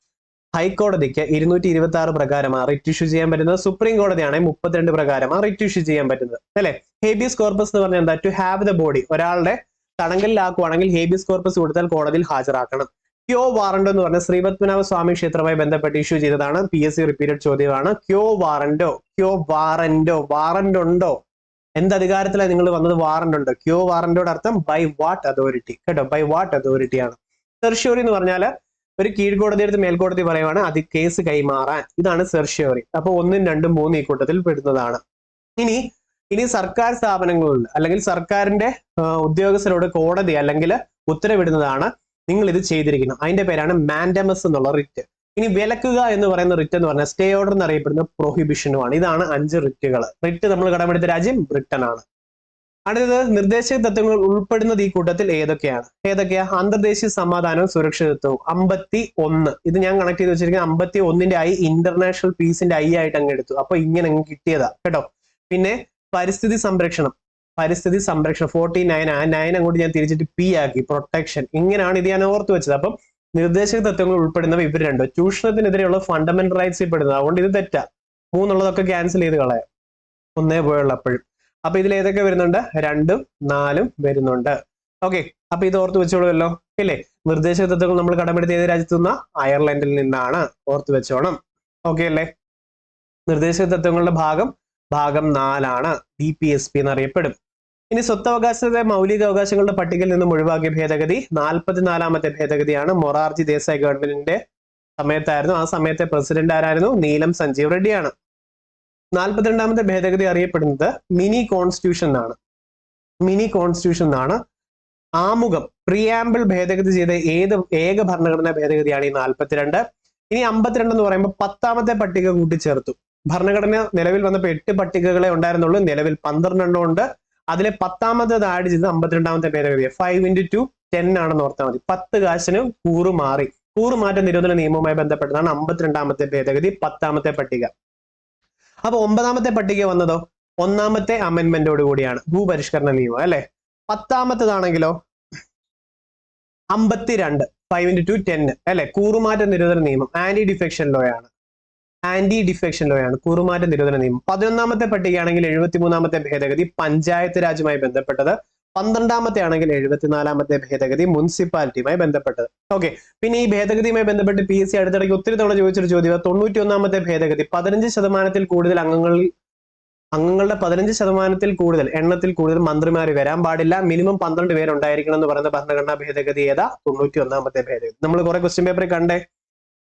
ഹൈക്കോടതിക്ക് 226 പ്രകാരമാണ് റിറ്റ് ഇഷ്യൂ ചെയ്യാൻ പറ്റുന്നത്. സുപ്രീം കോടതിയാണ് 32 പ്രകാരമാണ് റിറ്റ് ഇഷ്യൂ ചെയ്യാൻ പറ്റുന്നത് അല്ലെ? ഹേബിയസ് കോർപ്പസ് എന്ന് പറഞ്ഞാൽ എന്താ? To have the body. ഒരാളുടെ തടങ്കലിലാക്കുവാണെങ്കിൽ ഹേബിയസ് കോർപ്പസ് കൊടുത്താൽ കോടതിയിൽ ഹാജരാക്കണം. ക്യോ വാറന്റോ എന്ന് പറഞ്ഞാൽ ശ്രീപത്മനാഭ സ്വാമി ക്ഷേത്രവുമായി ബന്ധപ്പെട്ട് ഇഷ്യൂ ചെയ്തതാണ്. PSC റിപ്പീറ്റഡ് ചോദ്യമാണ്. ക്യോ വാറന്റോ ഉണ്ടോ? എന്ത് അധികാരത്തിലാണ് നിങ്ങൾ വന്നത്? വാറന്റ് ഉണ്ട്. ക്യോ വാറന്റോയുടെ അർത്ഥം ബൈ വാട്ട് അതോറിറ്റി കേട്ടോ, ബൈ വാട്ട് അതോറിറ്റി ആണ്. സെർഷ്യോറി എന്ന് പറഞ്ഞാൽ ഒരു കീഴ്ക്കോടതി എടുത്ത് മേൽക്കോടതി പറയുവാണ് അത് കേസ് കൈമാറാൻ. ഇതാണ് സെർഷ്യോറി. അപ്പൊ 1, 2, 3 ഈ കൂട്ടത്തിൽ പെടുന്നതാണ്. ഇനി സർക്കാർ സ്ഥാപനങ്ങളിൽ അല്ലെങ്കിൽ സർക്കാരിന്റെ ഉദ്യോഗസ്ഥരോട് കോടതി അല്ലെങ്കിൽ ഉത്തരവിടുന്നതാണ് നിങ്ങൾ ഇത് ചെയ്തിരിക്കണം. അതിന്റെ പേരാണ് മാൻഡമസ് എന്നുള്ള റിറ്റ്. ഇനി വിലക്കുക എന്ന് പറയുന്ന റിറ്റ് എന്ന് പറഞ്ഞാൽ സ്റ്റേ ഓർഡർ എന്നറിയപ്പെടുന്ന പ്രൊഹിബിഷനുമാണ്. ഇതാണ് 5 റിറ്റുകൾ. റിറ്റ് നമ്മൾ കടമെടുത്ത രാജ്യം ബ്രിട്ടൻ ആണ്. അടുത്തത് നിർദ്ദേശക തത്വങ്ങൾ ഉൾപ്പെടുന്നത് ഈ കൂട്ടത്തിൽ ഏതൊക്കെയാ? അന്തർദേശീയ സമാധാനവും സുരക്ഷിതത്വവും 51. ഇത് ഞാൻ കണക്ട് ചെയ്ത് വെച്ചിരിക്കുന്നത് 51ന്റെ I ഇന്റർനാഷണൽ പീസിന്റെ I ആയിട്ട് അങ്ങ് എടുത്തു. അപ്പൊ ഇങ്ങനെ അങ്ങ് കിട്ടിയതാ കേട്ടോ. പിന്നെ പരിസ്ഥിതി സംരക്ഷണം 49 ആ 9 അങ്ങോട്ട് ഞാൻ തിരിച്ചിട്ട് P ആക്കി, പ്രൊട്ടക്ഷൻ. ഇങ്ങനെയാണ് ഇത് ഞാൻ ഓർത്ത് വെച്ചത്. അപ്പം നിർദ്ദേശക തത്വങ്ങൾ ഉൾപ്പെടുന്നവ ഇവർ രണ്ടോ. ചൂഷണത്തിനെതിരെയുള്ള ഫണ്ടമെന്റൽ റൈറ്റ്സിൽ പെടുന്നത്. അതുകൊണ്ട് ഇത് തെറ്റാ. 3 ഉള്ളതൊക്കെ ക്യാൻസൽ ചെയ്ത് കളയാം. 1 പോയുള്ള അപ്പോഴും. അപ്പൊ ഇതിൽ ഏതൊക്കെ വരുന്നുണ്ട്? 2ഉം 4ഉം വരുന്നുണ്ട്. ഓക്കെ, അപ്പൊ ഇത് ഓർത്ത് വെച്ചോളുമല്ലോ ഇല്ലേ? നിർദ്ദേശക തത്വങ്ങൾ നമ്മൾ കടമെടുത്ത ഏത് രാജ്യത്തു നിന്നാ? അയർലൻഡിൽ നിന്നാണ്. ഓർത്ത് വെച്ചോണം. ഓക്കെ അല്ലേ? നിർദ്ദേശക തത്വങ്ങളുടെ ഭാഗം 4 DPSP എന്നറിയപ്പെടും. ഇനി സ്വത്തവകാശത്തെ മൗലിക അവകാശങ്ങളുടെ പട്ടികയിൽ നിന്നും ഒഴിവാക്കിയ ഭേദഗതി 44ാമത്തെ ഭേദഗതിയാണ്. മൊറാർജി ദേശായി ഗവൺമെന്റിന്റെ സമയത്തായിരുന്നു. ആ സമയത്തെ പ്രസിഡന്റ് ആരായിരുന്നു? നീലം സഞ്ജീവ് റെഡ്ഡിയാണ്. 42ാമത്തെ ഭേദഗതി അറിയപ്പെടുന്നത് മിനി കോൺസ്റ്റിറ്റ്യൂഷൻ എന്നാണ്. ആമുഖം പ്രിയാമ്പിൾ ഭേദഗതി ചെയ്ത ഏക ഭരണഘടനാ ഭേദഗതിയാണ് ഈ 42. ഇനി 52 എന്ന് പറയുമ്പോൾ 10ാമത്തെ പട്ടിക കൂട്ടിച്ചേർത്തു. ഭരണഘടന നിലവിൽ വന്നപ്പോൾ 8 പട്ടികകളെ ഉണ്ടായിരുന്നുള്ളൂ. നിലവിൽ 12 ഉണ്ട്. അതിലെ 10ാമത്തേത് ആഡ് ചെയ്ത് 52ാമത്തെ ഭേദഗതി 5 into 2 10 ആണെന്ന് ഓർത്താൽ മതി. 10 കാശിന് കൂറുമാറി. കൂറുമാറ്റ നിരോധന നിയമവുമായി ബന്ധപ്പെട്ടതാണ് 52ാമത്തെ ഭേദഗതി, 10ാമത്തെ പട്ടിക. അപ്പൊ 9ാമത്തെ പട്ടിക വന്നതോ 1ാമത്തെ അമെന്റ്മെന്റോട് കൂടിയാണ്, ഭൂപരിഷ്കരണ നിയമം അല്ലെ. 10ാമത്തേതാണെങ്കിലോ 52 5x10 അല്ലെ, കൂറുമാറ്റ നിരോധന നിയമം, ആന്റി ഡിഫെക്ഷൻ ലോ ആണ്, കൂറുമാറ്റ നിരോധന നിയമം. 11ാമത്തെ പട്ടികയാണെങ്കിൽ 73ാമത്തെ ഭേദഗതി പഞ്ചായത്ത് രാജുമായി ബന്ധപ്പെട്ടത്. 12ാമത്തെ ആണെങ്കിൽ 74ാമത്തെ ഭേദഗതി മുനിസിപ്പാലിറ്റിയുമായി ബന്ധപ്പെട്ടത്. ഓക്കെ, പിന്നെ ഈ ഭേദഗതിയുമായി ബന്ധപ്പെട്ട് PSC അടുത്തിടയ്ക്ക് ഒത്തിരി തവണ ചോദിച്ചൊരു ചോദ്യം 91ാമത്തെ ഭേദഗതി 15% കൂടുതൽ അംഗങ്ങളുടെ 15% കൂടുതൽ എണ്ണത്തിൽ കൂടുതൽ മന്ത്രിമാർ വരാൻ പാടില്ല, മിനിമം 12 പേര് ഉണ്ടായിരിക്കണം എന്ന് പറയുന്ന ഭരണഘടനാ ഭേദഗതി ഏതാ? 91ാമത്തെ ഭേദഗതി. നമ്മൾ കുറെ ക്വസ്റ്റ്യൻ പേപ്പറിൽ കണ്ടേ.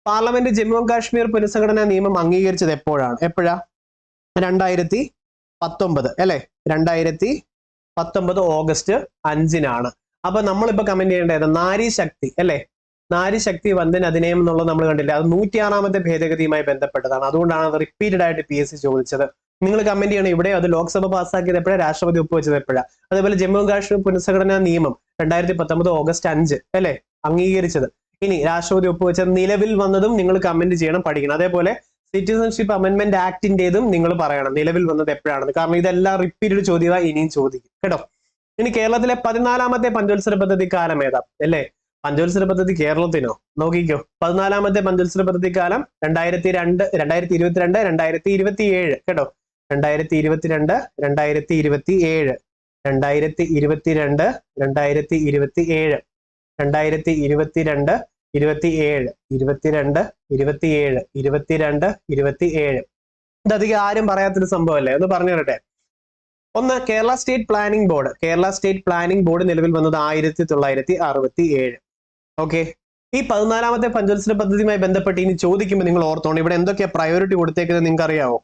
പാർലമെന്റ് ജമ്മു ആൻഡ് കാശ്മീർ പുനഃസംഘടനാ നിയമം അംഗീകരിച്ചത് എപ്പോഴാണ്? 2019 അല്ലെ, 2019 ഓഗസ്റ്റ് 5-നാണ്. അപ്പൊ നമ്മളിപ്പോ കമന്റ് ചെയ്യേണ്ടത് നാരി ശക്തി അല്ലെ, നാരി ശക്തി വന്ദൻ അധിനിയമം എന്നുള്ളത് നമ്മൾ കണ്ടില്ല, അത് 106ാമത്തെ ഭേദഗതിയുമായി ബന്ധപ്പെട്ടതാണ്. അതുകൊണ്ടാണ് അത് റിപ്പീറ്റഡ് ആയിട്ട് PSC ചോദിച്ചത്. നിങ്ങൾ കമന്റ് ചെയ്യണം ഇവിടെ അത് ലോക്സഭ പാസ്സാക്കിയത് എപ്പോഴാണ്, രാഷ്ട്രപതി ഒപ്പുവെച്ചത് എപ്പോഴാണ്. അതേപോലെ ജമ്മു ആൻഡ് കാശ്മീർ പുനഃസംഘടനാ നിയമം 2019 ഓഗസ്റ്റ് 5 അല്ലെ അംഗീകരിച്ചത്. ഇനി രാഷ്ട്രപതി ഒപ്പുവെച്ചത് നിലവിൽ വന്നതും നിങ്ങൾ കമന്റ് ചെയ്യണം, പഠിക്കണം. അതേപോലെ സിറ്റിസൺഷിപ്പ് അമെന്റ്മെന്റ് ആക്ടിന്റേതും നിങ്ങൾ പറയണം നിലവിൽ വന്നത് എപ്പോഴാണെന്ന്, കാരണം ഇതെല്ലാം റിപ്പീറ്റഡ് ചോദ്യമായി ഇനിയും ചോദിക്കും കേട്ടോ. ഇനി കേരളത്തിലെ 14ാമത്തെ പഞ്ചവത്സര പദ്ധതി കാലം ഏതാ അല്ലെ? പഞ്ചവത്സര പദ്ധതി കേരളത്തിനോ? നോക്കിക്കോ, 14ാമത്തെ പഞ്ചവത്സര പദ്ധതി കാലം 2022 2027 കേട്ടോ. 2022 2027 2022 2027 2022 27 22 27 22 27. ഇതധികം ആരും പറയാത്തൊരു സംഭവമല്ലേ, ഒന്ന് പറഞ്ഞു തരട്ടെ. ഒന്ന്, Kerala state planning board. Kerala state planning board നിലവിൽ വന്നത് 1967. ഓക്കെ, ഈ 14ാമത്തെ പഞ്ചവത്സര പദ്ധതിയുമായി ബന്ധപ്പെട്ട് ഇനി ചോദിക്കുമ്പോൾ നിങ്ങൾ ഓർത്തോണം ഇവിടെ എന്തൊക്കെയാ പ്രയോറിറ്റി കൊടുത്തേക്കുന്നത് നിങ്ങൾക്ക് അറിയാവോ?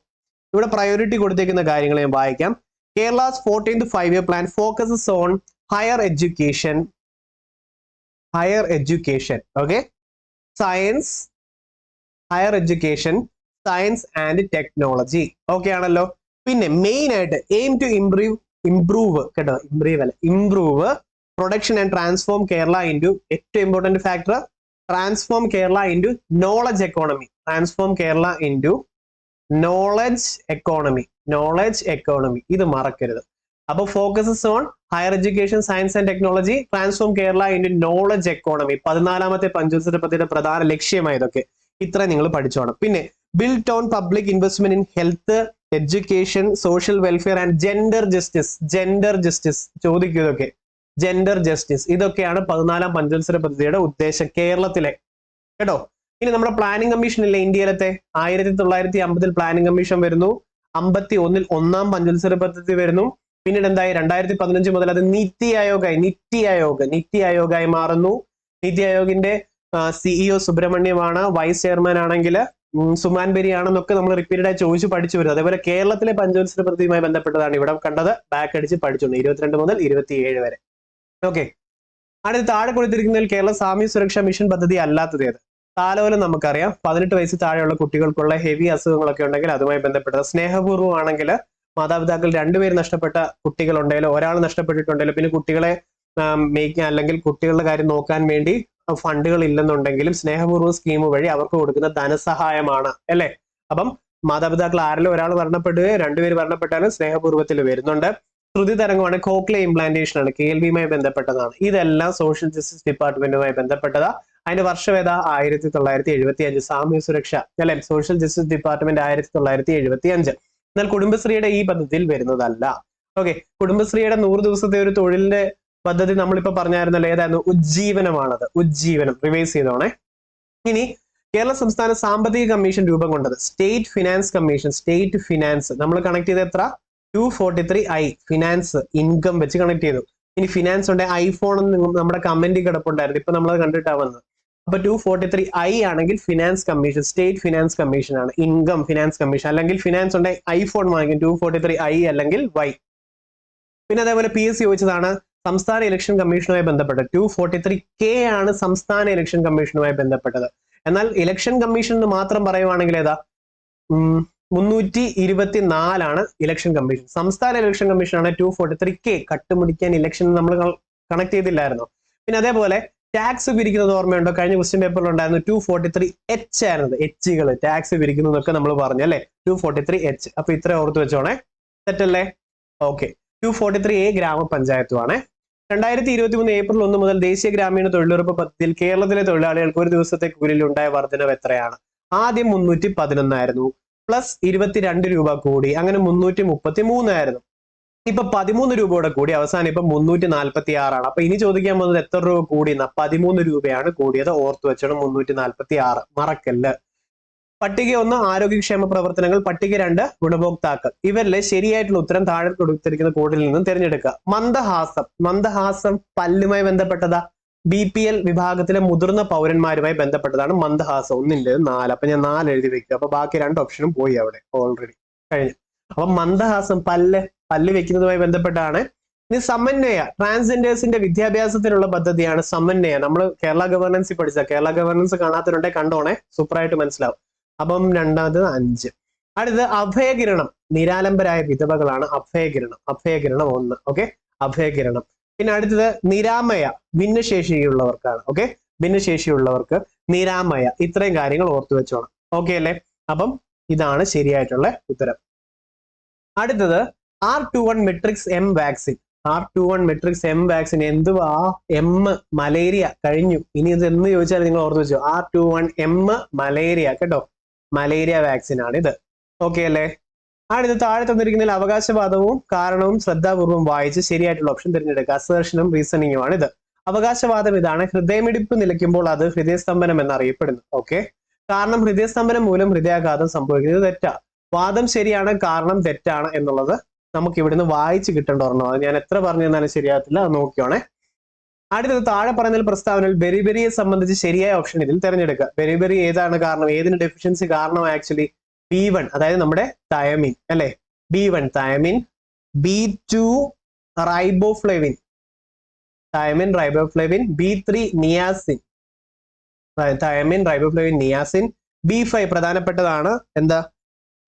ഇവിടെ പ്രയോറിറ്റി കൊടുത്തേക്കുന്ന കാര്യങ്ങൾ ഞാൻ വായിക്കാം. Kerala's 14th 5-year plan focuses on higher education, okay, science, higher education, science and technology. Okay ആണല്ലോ. പിന്നെ മെയിൻ ആയിട്ട് എയിം ടു ഇംപ്രൂവ് കേട്ടോ, improve production and transform Kerala into, ഏറ്റവും important factor, transform Kerala into knowledge economy, knowledge economy, ഇത് മറക്കരുത്. അപ്പൊ focuses on higher education, science and technology, transform Kerala into knowledge economy. 14ാമത്തെ പഞ്ചവത്സര പദ്ധതിയുടെ പ്രധാന ലക്ഷ്യമായതൊക്കെ ഇത്ര നിങ്ങൾ പഠിച്ചോണം. പിന്നെ build on public investment in health, education, social welfare and gender justice ചോദിക്കും ഇതൊക്കെ. ജെൻഡർ ജസ്റ്റിസ് ഇതൊക്കെയാണ് 14ാം പഞ്ചവത്സര പദ്ധതിയുടെ ഉദ്ദേശം കേരളത്തിലെ കേട്ടോ. ഇനി നമ്മുടെ പ്ലാനിംഗ് കമ്മീഷൻ ഇല്ലേ ഇന്ത്യയിലത്തെ, 1950 പ്ലാനിംഗ് കമ്മീഷൻ വരുന്നു, 51 1ാം പഞ്ചവത്സര പദ്ധതി വരുന്നു. പിന്നീട് എന്തായി, 2015 മുതൽ അത് നിതി ആയോഗായി മാറുന്നു. നിതി ആയോഗിന്റെ CEO സുബ്രഹ്മണ്യമാണ്, വൈസ് ചെയർമാൻ ആണെങ്കിൽ സുമാൻ ബെരി ആണെന്നൊക്കെ നമ്മൾ റിപ്പീറ്റഡ് ആയി ചോദിച്ചു പഠിച്ചു വരുന്നത്. അതേപോലെ കേരളത്തിലെ പഞ്ചവത്സര പദ്ധതിയുമായി ബന്ധപ്പെട്ടതാണ് ഇവിടെ കണ്ടത്, ബാക്ക് അടിച്ച് പഠിച്ചുണ്ട് 22 മുതൽ 27 വരെ. ഓക്കെ, അടുത്ത് താഴെ കൊടുത്തിരിക്കുന്നതിൽ കേരള സാമൂഹ്യ സുരക്ഷാ മിഷൻ പദ്ധതി അല്ലാത്തത് ഏത്? താലോലം നമുക്കറിയാം, 18 വയസ്സ് താഴെയുള്ള കുട്ടികൾക്കുള്ള ഹെവി അസുഖങ്ങളൊക്കെ ഉണ്ടെങ്കിൽ അതുമായി ബന്ധപ്പെട്ടത്. സ്നേഹപൂർവ്വം ആണെങ്കിൽ മാതാപിതാക്കൾ 2 പേര് നഷ്ടപ്പെട്ട കുട്ടികളുണ്ടെങ്കിലോ, ഒരാൾ നഷ്ടപ്പെട്ടിട്ടുണ്ടെങ്കിലോ, പിന്നെ കുട്ടികളെ മേയ്ക്കാൻ അല്ലെങ്കിൽ കുട്ടികളുടെ കാര്യം നോക്കാൻ വേണ്ടി ഫണ്ടുകൾ ഇല്ലെന്നുണ്ടെങ്കിലും സ്നേഹപൂർവ്വ സ്കീം വഴി അവർക്ക് കൊടുക്കുന്ന ധനസഹായമാണ് അല്ലെ. അപ്പം മാതാപിതാക്കൾ ആരെങ്കിലും ഒരാൾ മരണപ്പെടുകയോ 2 പേര് മരണപ്പെട്ടാലും സ്നേഹപൂർവ്വത്തിൽ വരുന്നുണ്ട്. ശ്രുതി തരംഗമാണ്, കോക്ലിയ ഇംപ്ലാന്റേഷൻ ആണ്, കേൾവിയുമായി ബന്ധപ്പെട്ടതാണ്. ഇതെല്ലാം സോഷ്യൽ ജസ്റ്റിസ് ഡിപ്പാർട്ട്മെന്റുമായി ബന്ധപ്പെട്ടതാ. അതിന്റെ വർഷം ഏതാ? 1975. സാമൂഹ്യ സുരക്ഷ അല്ലെ, സോഷ്യൽ ജസ്റ്റിസ് ഡിപ്പാർട്ട്മെന്റ് 1975. എന്നാൽ കുടുംബശ്രീയുടെ ഈ പദ്ധതിയിൽ വരുന്നതല്ല. ഓക്കെ, കുടുംബശ്രീയുടെ 100 ദിവസത്തെ ഒരു തൊഴിലിന്റെ പദ്ധതി നമ്മളിപ്പോ പറഞ്ഞായിരുന്നല്ലോ, ഏതായിരുന്നു? ഉജ്ജീവനമാണത്. ഉജ്ജീവനം റിവൈസ് ചെയ്തോണേ. ഇനി കേരള സംസ്ഥാന സാമ്പത്തിക കമ്മീഷൻ രൂപം കൊണ്ടത് state finance commission. State finance നമ്മൾ കണക്ട് ചെയ്ത് എത്ര? 243I, ഫിനാൻസ് ഇൻകം വെച്ച് കണക്ട് ചെയ്തു. ഇനി ഫിനാൻസ് ഉണ്ട്, ഐഫോൺ നമ്മുടെ കമന്റ് കിടപ്പുണ്ടായിരുന്നു, ഇപ്പൊ നമ്മളത് കണ്ടിട്ടാ വന്നത്. അപ്പൊ 243I ആണെങ്കിൽ finance commission, state finance commission ആണ്. ഇൻകം ഫിനാൻസ് കമ്മീഷൻ, അല്ലെങ്കിൽ ഫിനാൻസ് ഉണ്ട് ഐഫോൺ വാങ്ങിക്കും 243I അല്ലെങ്കിൽ Y. പിന്നെ അതേപോലെ PSC ചോദിച്ചതാണ് സംസ്ഥാന ഇലക്ഷൻ കമ്മീഷനുമായി ബന്ധപ്പെട്ടത്. 243K ആണ് സംസ്ഥാന ഇലക്ഷൻ കമ്മീഷനുമായി ബന്ധപ്പെട്ടത്. എന്നാൽ ഇലക്ഷൻ കമ്മീഷൻ എന്ന് മാത്രം പറയുവാണെങ്കിൽ ഏതാ? 324 ആണ് ഇലക്ഷൻ കമ്മീഷൻ. സംസ്ഥാന ഇലക്ഷൻ കമ്മീഷൻ ആണ് 243K. കട്ടുമുടിക്കാൻ ഇലക്ഷൻ നമ്മൾ കണക്ട് ചെയ്തില്ലായിരുന്നു. പിന്നെ അതേപോലെ ടാക്സ് പിരിക്കുന്നത് ഓർമ്മയുണ്ടോ? കഴിഞ്ഞ ക്വസ്റ്റ്യൻ പേപ്പറിൽ ഉണ്ടായിരുന്നു 243 എച്ച് ആയിരുന്നത്. എച്ചുകൾ ടാക്സ് പിരിക്കുന്നതൊക്കെ നമ്മൾ പറഞ്ഞു അല്ലെ. 243 എച്ച്. അപ്പൊ ഇത്ര ഓർത്ത് വെച്ചോണേ. തെറ്റല്ലേ? ഓക്കെ. 243A ഗ്രാമപഞ്ചായത്തുമാണ്. 2023 ഏപ്രിൽ 1 മുതൽ ദേശീയ ഗ്രാമീണ തൊഴിലുറപ്പ് പദ്ധതിയിൽ കേരളത്തിലെ തൊഴിലാളികൾക്ക് ഒരു ദിവസത്തെ കൂലിയിൽ ഉണ്ടായ വർധനവ് എത്രയാണ്? ആദ്യം 311 ആയിരുന്നു, പ്ലസ് 22 രൂപ കൂടി, അങ്ങനെ 333 ആയിരുന്നു. ഇപ്പൊ 13 രൂപയോടെ കൂടി, അവസാനം ഇപ്പൊ 346 അപ്പൊ ഇനി ചോദിക്കാൻ പോകുന്നത് എത്ര രൂപ കൂടി? 13 രൂപയാണ് കൂടിയത്. ഓർത്തു വെച്ചോണം 346, മറക്കല്ല. പട്ടിക 1 ആരോഗ്യക്ഷേമ പ്രവർത്തനങ്ങൾ, പട്ടിക 2 ഗുണഭോക്താക്കൾ. ഇവരിലെ ശരിയായിട്ടുള്ള ഉത്തരം താഴെ കൊടുത്തിരിക്കുന്ന കോഡിൽ നിന്നും തിരഞ്ഞെടുക്കുക. മന്ദഹാസം. മന്ദഹാസം പല്ലുമായി ബന്ധപ്പെട്ടതാ. BPL വിഭാഗത്തിലെ മുതിർന്ന പൗരന്മാരുമായി ബന്ധപ്പെട്ടതാണ് മന്ദഹാസം. 1 4. അപ്പൊ ഞാൻ 4 എഴുതി വെക്കുക. അപ്പൊ ബാക്കി 2 ഓപ്ഷനും പോയി അവിടെ ഓൾറെഡി കഴിഞ്ഞു. അപ്പൊ മന്ദഹാസം പല്ല് വെക്കുന്നതുമായി ബന്ധപ്പെട്ടാണ്. ഇനി സമന്വയ, ട്രാൻസ്ജെൻഡേഴ്സിന്റെ വിദ്യാഭ്യാസത്തിനുള്ള പദ്ധതിയാണ് സമന്വയ. നമ്മൾ കേരള ഗവർണൻസിൽ പഠിച്ച, കേരള ഗവർണൻസ് കാണാത്തവരുണ്ടെ കണ്ടോണേ, സൂപ്പറായിട്ട് മനസ്സിലാവും. അപ്പം 2ാമത് 5. അടുത്തത് അഭയകിരണം, നിരാലംബരായ വിധവകളാണ് അഭയകിരണം. അഭയകിരണം 1. ഓക്കെ, അഭയകിരണം. പിന്നെ അടുത്തത് നിരാമയ, ഭിന്നശേഷിയുള്ളവർക്കാണ്. ഓക്കെ, ഭിന്നശേഷിയുള്ളവർക്ക് നിരാമയ. ഇത്രയും കാര്യങ്ങൾ ഓർത്തു വെച്ചോണം. ഓക്കെ അല്ലേ? അപ്പം ഇതാണ് ശരിയായിട്ടുള്ള ഉത്തരം. അടുത്തത് R21 matrix M vaccine. R21 matrix M vaccine എന്തുവാ? M മലേറിയ കഴിഞ്ഞു. ഇനി ഇത് എന്ന് ചോദിച്ചാൽ നിങ്ങൾ ഓർത്തു വെച്ചോ. R21 M മലേറിയ, കേട്ടോ, മലേറിയ വാക്സിൻ ആണ് ഇത്. ഓക്കെ അല്ലേ? അടുത്ത് താഴെ തന്നിരിക്കുന്നതിൽ അവകാശവാദവും കാരണവും ശ്രദ്ധാപൂർവം വായിച്ച് ശരിയായിട്ടുള്ള ഓപ്ഷൻ തിരഞ്ഞെടുക്കുക. അസേർഷനും റീസണിങ്ങുമാണ് ഇത്. അവകാശവാദം ഇതാണ്: ഹൃദയമിടിപ്പ് നിലയ്ക്കുമ്പോൾ അത് ഹൃദയസ്തംഭനം എന്നറിയപ്പെടുന്നു. ഓക്കെ, കാരണം ഹൃദയസ്തംഭനം മൂലം ഹൃദയാഘാതം സംഭവിക്കുന്നത് തെറ്റാ. വാദം ശരിയാണ്, കാരണം തെറ്റാണ് എന്നുള്ളത് നമുക്ക് ഇവിടുന്ന് വായിച്ച് കിട്ടേണ്ട ഒരെണ്ണം. അത് ഞാൻ എത്ര പറഞ്ഞു തന്നാലും ശരിയാകത്തില്ല, അത് നോക്കിയോണേ. അടുത്തത് താഴെ പറയുന്ന പ്രസ്താവനയിൽ ബെറിബെറിയെ സംബന്ധിച്ച് ശരിയായ ഓപ്ഷൻ ഇതിൽ തിരഞ്ഞെടുക്കുക. ബെറിബെറി ഏതാണ് കാരണം? ഏതിന് ഡെഫിഷ്യൻസി കാരണം? ആക്ച്വലി B1, അതായത് നമ്മുടെ തയമിൻ അല്ലെ. B1 thiamine, B2 riboflavin, thiamine riboflavin, B3 niacin, thiamine riboflavin niacin, B5 പ്രധാനപ്പെട്ടതാണ് എന്താ?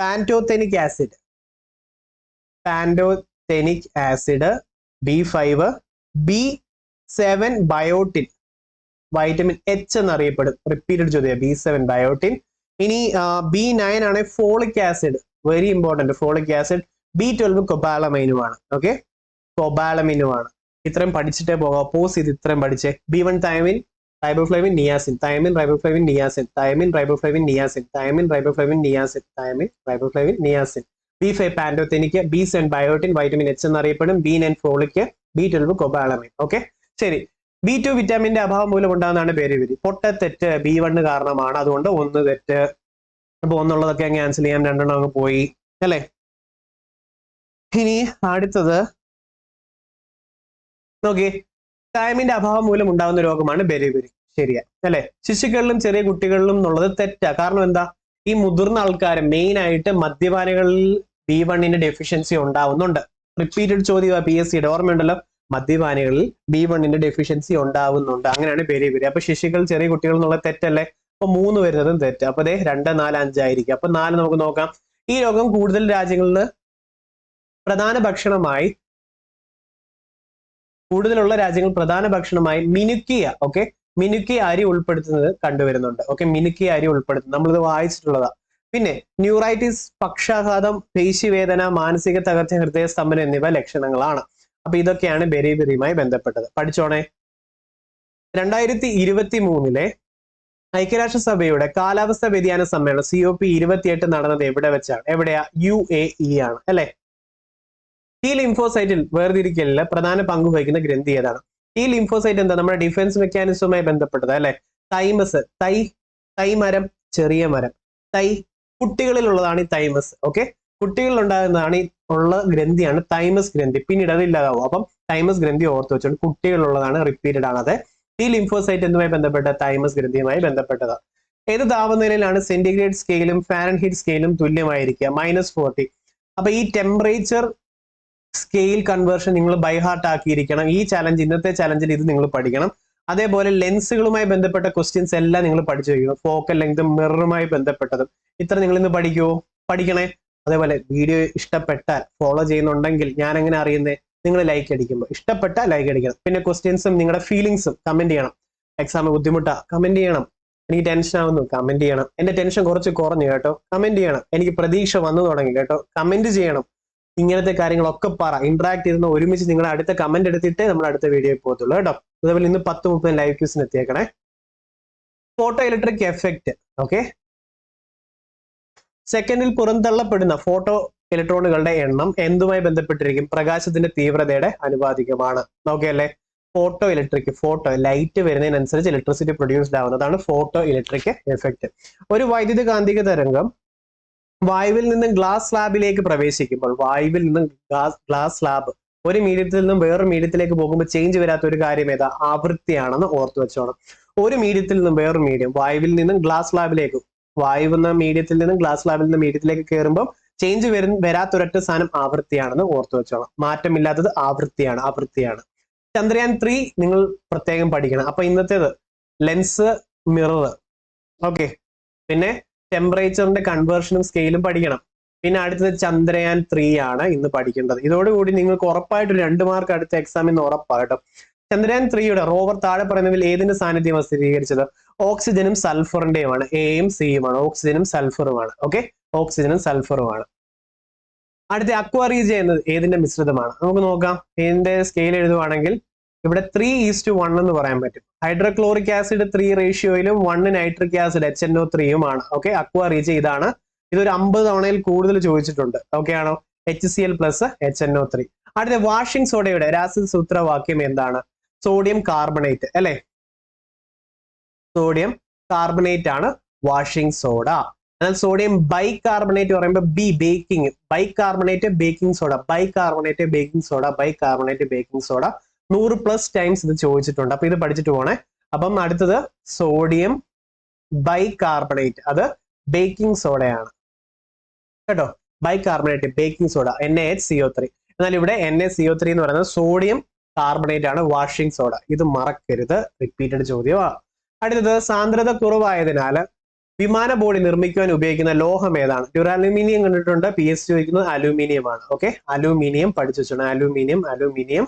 Pantothenic acid, pantothenic acid, B5. B7 biotin, vitamin H എന്നറിയപ്പെടും. റിപ്പീറ്റഡ് ചോദ്യം, B7 ബയോട്ടിൻ. ഇനി B9 ആണ് folic acid, very important, folic acid. B12 കൊബാലമൈനുമാണ്. Okay, കൊബാലമിനുമാണ്. ഇത്രയും പഠിച്ചിട്ടേ പോകാം. പോസ് ചെയ്ത് ഇത്രയും പഠിച്ചേ. B1 thiamine riboflavin niacin, thiamine riboflavin niacin, thiamine riboflavin niacin, thiamine riboflavin niacin, thiamine riboflavin niacin. B5 pantothenic, B7 biotin, vitamin H എന്നറിയപ്പെടും. B9 folic, B12 cobalamin. Okay, ശരി. B2 വിറ്റാമിന്റെ അഭാവം മൂലം ഉണ്ടാകുന്നതാണ് ബെറിബെറി. തെറ്റ്. B1 കാരണമാണ്, അതുകൊണ്ട് 1 തെറ്റ്. അപ്പൊ 1 ഉള്ളതൊക്കെ അങ്ങ് ക്യാൻസൽ ചെയ്യാം, 2 അങ്ങ് പോയി അല്ലെ. ഇനി അടുത്തത് നോക്കി, തൈമിന്റെ അഭാവം മൂലം ഉണ്ടാകുന്ന രോഗമാണ് ബെറിബെറി. ശരിയാ അല്ലെ. ശിശുക്കളിലും ചെറിയ കുട്ടികളിലും എന്നുള്ളത് തെറ്റാ. കാരണം എന്താ? ഈ മുതിർന്ന ആൾക്കാർ, മെയിൻ ആയിട്ട് മദ്യപാനികളിൽ B1 ഡെഫിഷ്യൻസി ഉണ്ടാവുന്നുണ്ട്. റിപ്പീറ്റഡ് ചോദ്യം PSCയുടെ ഓർമ്മയുണ്ടല്ലോ. മദ്യപാനികളിൽ B1 ഡെഫിഷ്യൻസി ഉണ്ടാവുന്നുണ്ട്. അങ്ങനെയാണ് ബെറിബെറി. അപ്പൊ ശിശുക്കൾ, ചെറിയ കുട്ടികൾ എന്നുള്ള തെറ്റല്ലേ. അപ്പൊ 3 വരുന്നതും തെറ്റ്. അപ്പൊ 2, 4, 5 ആയിരിക്കും. അപ്പൊ 4 നമുക്ക് നോക്കാം. ഈ രോഗം കൂടുതൽ രാജ്യങ്ങളിൽ പ്രധാന ഭക്ഷണമായി, കൂടുതലുള്ള രാജ്യങ്ങൾ പ്രധാന ഭക്ഷണമായി മിനുക്കിയ, ഓക്കെ, മിനുക്കിയ അരി ഉൾപ്പെടുത്തുന്നത് കണ്ടുവരുന്നുണ്ട്. ഓക്കെ, മിനുക്കിയ അരി ഉൾപ്പെടുത്തുന്നത് നമ്മളിത് വായിച്ചിട്ടുള്ളതാ. പിന്നെ ന്യൂറൈറ്റിസ്, പക്ഷാഘാതം, പേശിവേദന, മാനസിക തകർച്ച, ഹൃദയസ്തംഭനം എന്നിവ ലക്ഷണങ്ങളാണ്. അപ്പൊ ഇതൊക്കെയാണ് ബെറിബെറിയുമായി ബന്ധപ്പെട്ടത്. പഠിച്ചോണേ. 2023 ഐക്യരാഷ്ട്രസഭയുടെ കാലാവസ്ഥാ വ്യതിയാന സമ്മേളനം COP28 നടന്നത് എവിടെ വെച്ചാണ്? എവിടെയാ? UAE ആണ് അല്ലെ. ഈ ലിംഫോസൈറ്റിൽ വേർതിരിക്കലിൽ പ്രധാന പങ്ക് വഹിക്കുന്ന ഗ്രന്ഥി ഏതാണ്? ഈ ലിംഫോസൈറ്റ് എന്താ? നമ്മുടെ ഡിഫൻസ് മെക്കാനിസവുമായി ബന്ധപ്പെട്ടത് അല്ലെ. തൈമസ്, തൈ മരം, ചെറിയ മരം, തൈ കുട്ടികളിലുള്ളതാണ് ഈ തൈമസ്. ഓക്കെ, കുട്ടികളിൽ ഉണ്ടാകുന്നതാണ് ഉള്ള ഗ്രന്ഥിയാണ് തൈമസ് ഗ്രന്ഥി. പിന്നീട് അത് ഇല്ലാതാവും. അപ്പം തൈമസ് ഗ്രന്ഥി ഓർത്ത് വെച്ചോണ്ട്, കുട്ടികളുള്ളതാണ്, റിപ്പീറ്റഡ് ആണ്. അതെ, ഈ ലിംഫോസൈറ്റ് എന്തുമായി ബന്ധപ്പെട്ട? തൈമസ് ഗ്രന്ഥിയുമായി ബന്ധപ്പെട്ടത്. ഏത് താപനിലയിലാണ് സെന്റിഗ്രേഡ് സ്കെയിലും ഫാരൻഹീറ്റ് സ്കെയിലും തുല്യമായിരിക്കുക? -40. അപ്പൊ ഈ ടെമ്പറേച്ചർ സ്കെയിൽ കൺവേർഷൻ നിങ്ങൾ ബൈ ഹാർട്ട് ആക്കിയിരിക്കണം. ഈ ചലഞ്ച്, ഇന്നത്തെ ചലഞ്ചിൽ ഇത് നിങ്ങൾ പഠിക്കണം. അതേപോലെ ലെൻസുകളുമായി ബന്ധപ്പെട്ട ക്വസ്റ്റ്യൻസ് എല്ലാം നിങ്ങൾ പഠിച്ചു വയ്ക്കണം. ഫോക്കൽ ലെങ്തും മിററുമായി ബന്ധപ്പെട്ടതും ഇത്ര നിങ്ങൾ ഇന്ന് പഠിക്കണേ. അതേപോലെ വീഡിയോ ഇഷ്ടപ്പെട്ടാൽ, ഫോളോ ചെയ്യുന്നുണ്ടെങ്കിൽ ഞാൻ എങ്ങനെ അറിയുന്നേ? നിങ്ങൾ ലൈക്ക് അടിക്കുമ്പോൾ. ഇഷ്ടപ്പെട്ട ലൈക്ക് അടിക്കണം. പിന്നെ ക്വസ്റ്റ്യൻസും നിങ്ങളുടെ ഫീലിങ്സും കമന്റ് ചെയ്യണം. എക്സാം ബുദ്ധിമുട്ടാ, കമന്റ് ചെയ്യണം. എനിക്ക് ടെൻഷൻ ആവുന്നു, കമന്റ് ചെയ്യണം. എന്റെ ടെൻഷൻ കുറച്ച് കുറഞ്ഞു കേട്ടോ, കമന്റ് ചെയ്യണം. എനിക്ക് പ്രതീക്ഷ വന്നു തുടങ്ങി കേട്ടോ, കമന്റ് ചെയ്യണം. ഇങ്ങനത്തെ കാര്യങ്ങളൊക്കെ പറ, ഇന്ററാക്ട് ചെയ്യുന്ന ഒരുമിച്ച് നിങ്ങളുടെ അടുത്ത കമന്റ് എടുത്തിട്ട് നമ്മൾ അടുത്ത വീഡിയോയിൽ പോകത്തുള്ളൂ കേട്ടോ. അതേപോലെ ഇന്ന് 10:30 ലൈവ് ക്യൂസിന് എത്തിയേക്കണേ. Photo electric effect. ഓക്കെ, സെക്കൻഡിൽ പുറന്തള്ളപ്പെടുന്ന ഫോട്ടോ ഇലക്ട്രോണുകളുടെ എണ്ണം എന്തുമായി ബന്ധപ്പെട്ടിരിക്കും? പ്രകാശത്തിന്റെ തീവ്രതയുടെ അനുപാതികമാണ്. ഓക്കെ അല്ലേ? ഫോട്ടോ ഇലക്ട്രിക്, ഫോട്ടോ ലൈറ്റ് വരുന്നതിനനുസരിച്ച് ഇലക്ട്രിസിറ്റി പ്രൊഡ്യൂസ്ഡ് ആവുന്നതാണ് ഫോട്ടോ ഇലക്ട്രിക് എഫക്റ്റ്. ഒരു വൈദ്യുത കാന്തിക തരംഗം വായുവിൽ നിന്നും ഗ്ലാസ് സ്ലാബിലേക്ക് പ്രവേശിക്കുമ്പോൾ, വായുവിൽ നിന്നും ഗ്ലാസ് സ്ലാബ് ഒരു മീഡിയത്തിൽ നിന്നും വേറൊരു മീഡിയത്തിലേക്ക് പോകുമ്പോൾ ചേഞ്ച് വരാത്ത ഒരു കാര്യം ഏതാ? ആവൃത്തിയാണെന്ന് ഓർത്തു വെച്ചോണം. ഒരു മീഡിയത്തിൽ നിന്നും വേറൊരു മീഡിയം, വായുവിൽ നിന്നും ഗ്ലാസ് സ്ലാബിലേക്ക്, വായു എന്ന മീഡിയത്തിൽ നിന്നും ഗ്ലാസ് സ്ലാബിൽ നിന്ന് മീഡിയത്തിലേക്ക് കയറുമ്പോൾ ചേഞ്ച് വരാത്തൊരൊറ്റ സാധനം ആവൃത്തിയാണെന്ന് ഓർത്തു വെച്ചോണം. മാറ്റമില്ലാത്തത് ആവൃത്തിയാണ്. ചന്ദ്രയാൻ 3 നിങ്ങൾ പ്രത്യേകം പഠിക്കണം. അപ്പൊ ഇന്നത്തേത് ലെൻസ്, മിറർ. ഓക്കെ, പിന്നെ ടെമ്പറേച്ചറിന്റെ കൺവേർഷനും സ്കെയിലും പഠിക്കണം. പിന്നെ അടുത്തത് ചന്ദ്രയാൻ 3 ആണ് ഇന്ന് പഠിക്കേണ്ടത്. ഇതോടുകൂടി നിങ്ങൾക്ക് ഉറപ്പായിട്ട് 2 മാർക്ക് അടുത്ത എക്സാമിൽ ഉറപ്പാകട്ടോ. ചന്ദ്രയാൻ 3യുടെ റോവർ താഴെ പറയുന്നതിൽ ഏതിന്റെ സാന്നിധ്യമാണ് സ്ഥിരീകരിച്ചത്? ഓക്സിജനും സൾഫറിന്റെയുമാണ്. എയും സിയുമാണ്. ഓക്സിജനും സൾഫറുമാണ്. ഓക്കെ, ഓക്സിജനും സൾഫറുമാണ്. അടുത്ത അക്വ റീജിയ എന്നത് ഏതിന്റെ മിശ്രിതമാണ്? നമുക്ക് നോക്കാം. ഇതിന്റെ സ്കെയിൽ എഴുതുവാണെങ്കിൽ ഇവിടെ 3:1 എന്ന് പറയാൻ പറ്റും. ഹൈഡ്രോക്ലോറിക് ആസിഡ് 3 റേഷ്യോയിലും 1 നൈട്രിക് ആസിഡ് HNO3യുമാണ്. ഓക്കെ, അക്വ റീജിയ ഇതാണ്. ഇതൊരു 50 തവണയിൽ കൂടുതൽ ചോദിച്ചിട്ടുണ്ട്. ഓക്കെ ആണോ? HCl + HNO3. അടുത്ത വാഷിംഗ് സോഡയുടെ രാസസൂത്രവാക്യം എന്താണ്? സോഡിയം കാർബണേറ്റ് അല്ലെ? സോഡിയം കാർബണേറ്റ് ആണ് വാഷിംഗ് സോഡ. എന്നാൽ സോഡിയം ബൈകാർബണേറ്റ് പറയുമ്പോൾ baking, bicarbonate baking soda, bicarbonate baking soda, bicarbonate baking soda. 100+ times ഇത് ചോദിച്ചിട്ടുണ്ട്. അപ്പൊ ഇത് പഠിച്ചിട്ട് പോണേ. അപ്പം അടുത്തത് സോഡിയം ബൈകാർബണേറ്റ്, അത് ബേക്കിംഗ് സോഡയാണ് കേട്ടോ. Bicarbonate baking soda NaHCO3. എന്നാൽ ഇവിടെ NaCO3 എന്ന് പറയുന്നത് സോഡിയം കാർബണേറ്റ് ആണ് വാഷിംഗ് സോഡ. ഇത് മറക്കരുത്, റിപ്പീറ്റഡ് ചോദ്യമാണ്. അടുത്തത് സാന്ദ്രത കുറവായതിനാൽ വിമാന ബോഡി നിർമ്മിക്കുവാൻ ഉപയോഗിക്കുന്ന ലോഹം ഏതാണ്? ഡ്യൂറാലുമിനിയം കണ്ടിട്ടുണ്ട്, PS ചോദിക്കുന്നത് അലൂമിനിയം ആണ്. ഓക്കെ, അലൂമിനിയം പഠിച്ചു വെച്ചോണേ. അലൂമിനിയം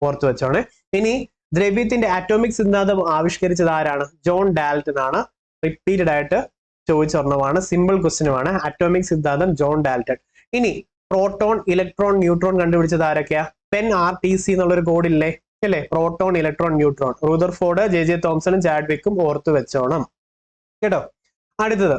ഓർത്തു വെച്ചോണേ. ഇനി ദ്രവ്യത്തിന്റെ ആറ്റോമിക് സിദ്ധാന്തം ആവിഷ്കരിച്ചത് ആരാണ്? ജോൺ ഡാൽട്ടൺ ആണ്. റിപ്പീറ്റഡ് ആയിട്ട് ചോദിച്ചൊരെണ്ണമാണ്, സിമ്പിൾ ക്വസ്റ്റ്യനുമാണ്. ആറ്റോമിക് സിദ്ധാന്തം ജോൺ ഡാൽട്ടൺ. ഇനി പ്രോട്ടോൺ, ഇലക്ട്രോൺ, ന്യൂട്രോൺ കണ്ടുപിടിച്ചത് ആരൊക്കെയാ? പെൻ RTC എന്നുള്ളൊരു കോഡ് ഇല്ലേ അല്ലേ? Proton, electron, neutron. Rutherford, JJ തോംസണും ചാഡ്വിക്കും ഓർത്തു വെച്ചോണം കേട്ടോ. അടുത്തത്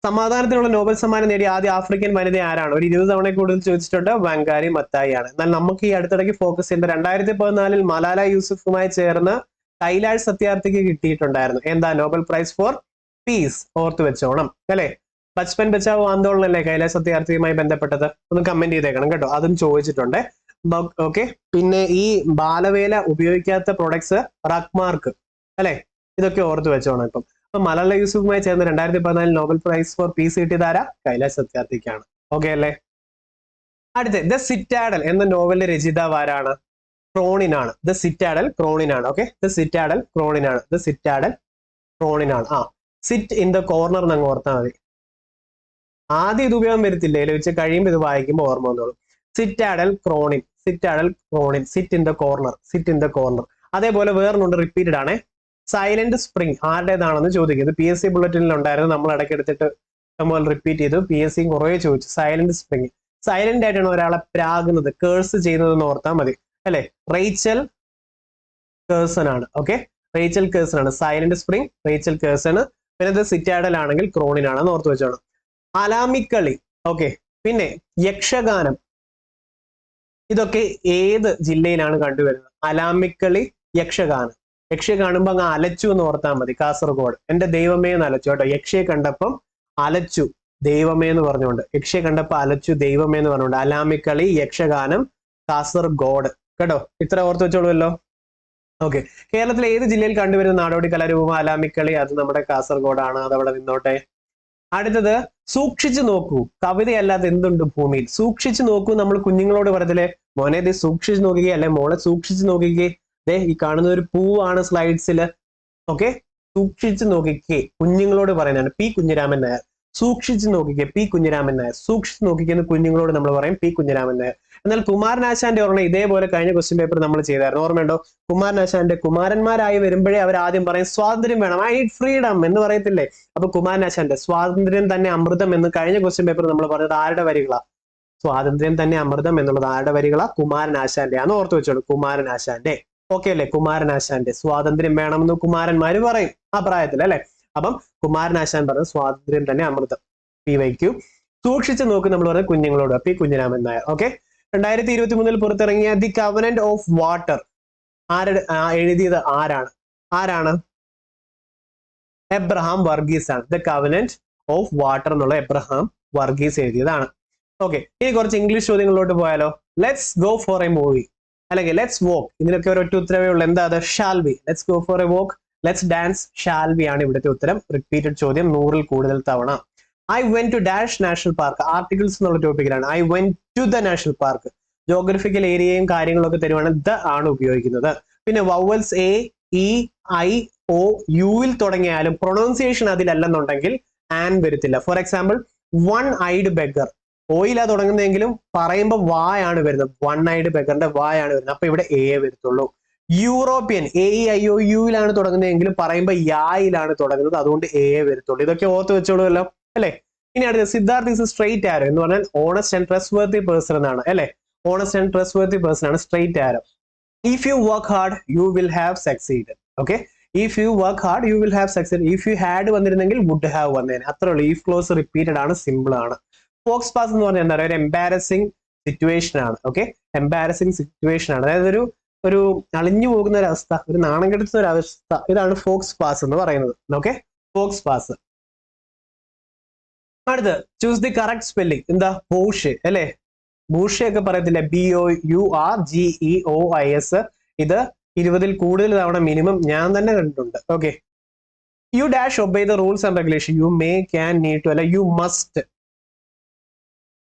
സമാധാനത്തിനുള്ള നോബൽ സമ്മാനം നേടിയ ആദ്യ ആഫ്രിക്കൻ വനിത ആരാണ്? ഒരു 20 തവണ കൂടുതൽ ചോദിച്ചിട്ടുണ്ട്. വാങ്കാരി മത്തായി ആണ്. എന്നാൽ നമുക്ക് ഈ അടുത്തിടയ്ക്ക് ഫോക്കസ് ചെയ്യേണ്ട 2014 മലാല യൂസുഫുമായി ചേർന്ന് കൈലാഷ് സത്യാർത്ഥിക്ക് കിട്ടിയിട്ടുണ്ടായിരുന്നു. എന്താ? Nobel prize for peace. ഓർത്തു വെച്ചോണം അല്ലെ? ബച്പൻ ബച്ചാവോ ആന്തോളൻ അല്ലേ കൈലാഷ് സത്യാർത്ഥിയുമായി ബന്ധപ്പെട്ടത്? ഒന്ന് കമന്റ് ചെയ്തേക്കണം കേട്ടോ, അതും ചോദിച്ചിട്ടുണ്ട്. ഓക്കെ, പിന്നെ ഈ ബാലവേല ഉപയോഗിക്കാത്ത പ്രൊഡക്ട്സ് റക്മാർക്ക് അല്ലെ? ഇതൊക്കെ ഓർത്തു വെച്ചോണം. ഇപ്പം അപ്പൊ മലാല യൂസുഫുമായി ചേർന്ന് 2014 നോബൽ പ്രൈസ് ഫോർ പീസ് കിട്ടിയതാരാ? കൈലാഷ് സത്യാർത്ഥിക്കാണ്. ഓക്കെ അല്ലേ? അടുത്ത ദ സിറ്റാഡൽ എന്ന നോവലിന്റെ രചയിതാവ് ആരാണ്? ക്രോണിനാണ്. ദ സിറ്റാഡൽ ക്രോണിനാണ്. ഓക്കെ, ദ സിറ്റാഡൽ ക്രോണിനാണ്. ദ സിറ്റാഡൽ ക്രോണിനാണ്. സിറ്റ് ഇൻ ദ കോർണർ എന്നങ്ങ് ഓർത്താൽ മതി. ആദ്യം ഇത് ഉപയോഗം വരത്തില്ല, വെച്ച് കഴിയുമ്പോൾ ഇത് വായിക്കുമ്പോൾ ഓർമ്മ വന്നോളൂ. Citadel Cronin, citadel Cronin, sit in the corner, sit in the corner. അതേപോലെ വേറൊന്നുണ്ട്, റിപ്പീറ്റഡ് ആണ്. സൈലന്റ് സ്പ്രിംഗ് ആരുടേതാണെന്ന് ചോദിക്കുന്നത്. PSC ബുള്ളറ്റിനിൽ ഉണ്ടായിരുന്നു, നമ്മൾ ഇടയ്ക്ക് എടുത്തിട്ട് നമ്മൾ റിപ്പീറ്റ് ചെയ്തു. PSC കുറേ ചോദിച്ചു. സൈലന്റ് സ്പ്രിംഗ്, സൈലന്റ് ആയിട്ടാണ് ഒരാളെ പ്രാകുന്നത്, കേഴ്സ് ചെയ്യുന്നത് എന്ന് ഓർത്താൽ മതി അല്ലെ? റേച്ചൽ കേഴ്സൺ ആണ്. ഓക്കെ, റേച്ചൽ കേഴ്സൺ ആണ്. Silent spring Rachel Carson. പിന്നെ ഇത് സിറ്റാഡൽ ആണെങ്കിൽ ക്രോണിൻ ആണെന്ന് ഓർത്ത് വെച്ചോണം. അലാമിക്കളി. ഓക്കെ, പിന്നെ യക്ഷഗാനം, ഇതൊക്കെ ഏത് ജില്ലയിലാണ് കണ്ടുവരുന്നത്? അലാമിക്കളി, യക്ഷഗാനം. യക്ഷയെ കാണുമ്പോൾ അങ്ങ് അലച്ചു എന്ന് ഓർത്താൽ മതി. കാസർഗോഡ്. എന്റെ ദൈവമേ എന്ന് അലച്ചു കേട്ടോ. യക്ഷയെ കണ്ടപ്പം അലച്ചു ദൈവമേ എന്ന് പറഞ്ഞുകൊണ്ട്, യക്ഷയെ കണ്ടപ്പോൾ അലച്ചു ദൈവമേ എന്ന് പറഞ്ഞുകൊണ്ട്. അലാമിക്കളി, യക്ഷഗാനം, കാസർഗോഡ് കേട്ടോ. ഇത്ര ഓർത്ത് വെച്ചോളൂല്ലോ. ഓക്കെ, കേരളത്തിലെ ഏത് ജില്ലയിൽ കണ്ടുവരുന്ന നാടോടി കലാരൂപം അലാമിക്കളി? അത് നമ്മുടെ കാസർഗോഡാണ്. അതവിടെ നിന്നോട്ടെ. അടുത്തത് സൂക്ഷിച്ചു നോക്കൂ, കവിതയല്ലാതെ എന്തുണ്ട് ഭൂമിയിൽ? സൂക്ഷിച്ചു നോക്കൂ നമ്മൾ കുഞ്ഞുങ്ങളോട് പറയത്തില്ലേ? മോനെ ഇത് സൂക്ഷിച്ചു നോക്കിക്കേ, അല്ലെ മോളെ സൂക്ഷിച്ചു നോക്കിക്കേ, ഈ കാണുന്ന ഒരു പൂവാണ് സ്ലൈഡ്സിൽ. ഓക്കെ, സൂക്ഷിച്ചു നോക്കിക്കേ കുഞ്ഞുങ്ങളോട് പറയുന്നതാണ്. P കുഞ്ഞിരാമൻ നായർ. സൂക്ഷിച്ചു നോക്കിക്കേ, P കുഞ്ഞിരാമൻ നായർ. സൂക്ഷിച്ചു നോക്കിക്കുന്ന കുഞ്ഞുങ്ങളോട് നമ്മൾ പറയും P കുഞ്ഞിരാമൻ നായർ. എന്നാൽ കുമാരനാശാന്റെ ഓർമ്മ ഇതേപോലെ കഴിഞ്ഞ ക്വസ്റ്റ്യൻ പേപ്പർ നമ്മൾ ചെയ്തായിരുന്നു, ഓർമ്മയുണ്ടോ? കുമാരനാശാന്റെ കുമാരന്മാരായി വരുമ്പോഴേ അവർ ആദ്യം പറയും സ്വാതന്ത്ര്യം വേണം, ഐ നീഡ് ഫ്രീഡം എന്ന് പറയത്തില്ലേ? അപ്പൊ കുമാരനാശാന്റെ സ്വാതന്ത്ര്യം തന്നെ അമൃതം എന്ന് കഴിഞ്ഞ ക്വസ്റ്റ്യൻ പേപ്പർ നമ്മൾ പറഞ്ഞത് ആരുടെ വരികളാ? സ്വാതന്ത്ര്യം തന്നെ അമൃതം എന്നുള്ളത് ആരുടെ വരികളാ? കുമാരനാശാന്റെ ആന്ന് ഓർത്ത് വെച്ചോളൂ, കുമാരനാശാന്റെ. ഓക്കെ അല്ലെ? കുമാരനാശാന്റെ സ്വാതന്ത്ര്യം വേണമെന്ന് കുമാരന്മാര് പറയും ആ പ്രായത്തിൽ അല്ലെ. അപ്പം കുമാരനാശാൻ പറഞ്ഞ സ്വാതന്ത്ര്യം തന്നെ അമൃതം. PYQ സൂക്ഷിച്ചു നോക്കി നമ്മൾ പറഞ്ഞ കുഞ്ഞുങ്ങളോട്. P കുഞ്ഞിരാമൻ നായർ. ഓക്കെ, 2023 പുറത്തിറങ്ങിയ ദി കവനന്റ് ഓഫ് വാട്ടർ എഴുതിയത് ആരാണ്? എബ്രഹാം വർഗീസ് ആണ്. ദ കവനന്റ് ഓഫ് വാട്ടർ എന്നുള്ള എബ്രഹാം വർഗീസ് എഴുതിയതാണ്. ഓക്കെ, ഇനി കുറച്ച് ഇംഗ്ലീഷ് ചോദ്യങ്ങളിലോട്ട് പോയാലോ? Let's go for a movie, അല്ലെങ്കിൽ ലെറ്റ്സ് വോക്ക്. ഇതിനൊക്കെ ഒരൊറ്റ ഉത്തരവേ ഉള്ളൂ. എന്താ അത്? Shall we. Let's go for a walk, let's dance, shall we ആണ് ഇവിടുത്തെ ഉത്തരം. റിപ്പീറ്റഡ് ചോദ്യം 100-ൽ കൂടുതൽ തവണ. I went to dash national park, articles എന്നുള്ള ടോപ്പിക്കിലാണ്. I went to the national park, geographical ഏരിയയും കാര്യങ്ങളൊക്കെ തരുവാണ് ദ ആണ് ഉപയോഗിക്കുന്നത്. പിന്നെ vowels A, E, I, O, യുവിൽ തുടങ്ങിയാലും പ്രൊണൗൺസിയേഷൻ അതിലല്ലെന്നുണ്ടെങ്കിൽ ആൻ വരത്തില്ല. For example one eyed beggar, ഓയിലാ തുടങ്ങുന്നതെങ്കിലും പറയുമ്പോൾ വായാണ് വരുന്നത്. വൺ ഐഡ് ബെഗറിന്റെ വായാണ് വരുന്നത്, അപ്പൊ ഇവിടെ എ വരത്തുള്ളൂ. യൂറോപ്യൻ AEIOUയിലാണ് തുടങ്ങുന്നതെങ്കിലും പറയുമ്പോൾ യായിലാണ് തുടങ്ങുന്നത്, അതുകൊണ്ട് എ വരത്തുള്ളൂ. ഇതൊക്കെ ഓർത്ത് വെച്ചോളൂല്ലോ അല്ലെ. ഇനി അടുത്ത Siddharth is a straight arrow എന്ന് പറഞ്ഞാൽ honest and trustworthy person എന്നാണ് അല്ലെ. Honest and trustworthy person ആണ് straight arrow. If you work hard you will have succeed. Okay, if you work hard you will have succeed. If you had വന്നിരുന്നെങ്കിൽ would have വന്നേനെ, അത്രേ ഉള്ളൂ. If clause repeated ആണ്, simple ആണ്. Faux pas എന്ന് പറഞ്ഞാൽ എന്താ പറയുക? ഒരു എംബാരസിങ് സിറ്റുവേഷൻ ആണ്. ഓക്കെ, എംബാരസിങ് സിറ്റുവേഷൻ ആണ്, അതായത് ഒരു അളിഞ്ഞു പോകുന്ന ഒരു അവസ്ഥ, ഒരു നാണം കെടുത്തുന്ന ഒരു അവസ്ഥ. ഇതാണ് ഫോക്സ് പാസ് എന്ന് പറയുന്നത്. Okay, Fox pass. അടുത്ത് ചൂസ് ദി കറക്റ്റ് സ്പെല്ലിംഗ്. എന്താ? ബൂഷ് അല്ലെ. ബൂഷ് ഒക്കെ പറയത്തില്ല, BOURGEOIS. ഇത് 20-ൽ കൂടുതൽ തവണ മിനിമം ഞാൻ തന്നെ കണ്ടിട്ടുണ്ട്. Okay, you dash obey the rules and regulation, you may, can, need to അല്ല, you must.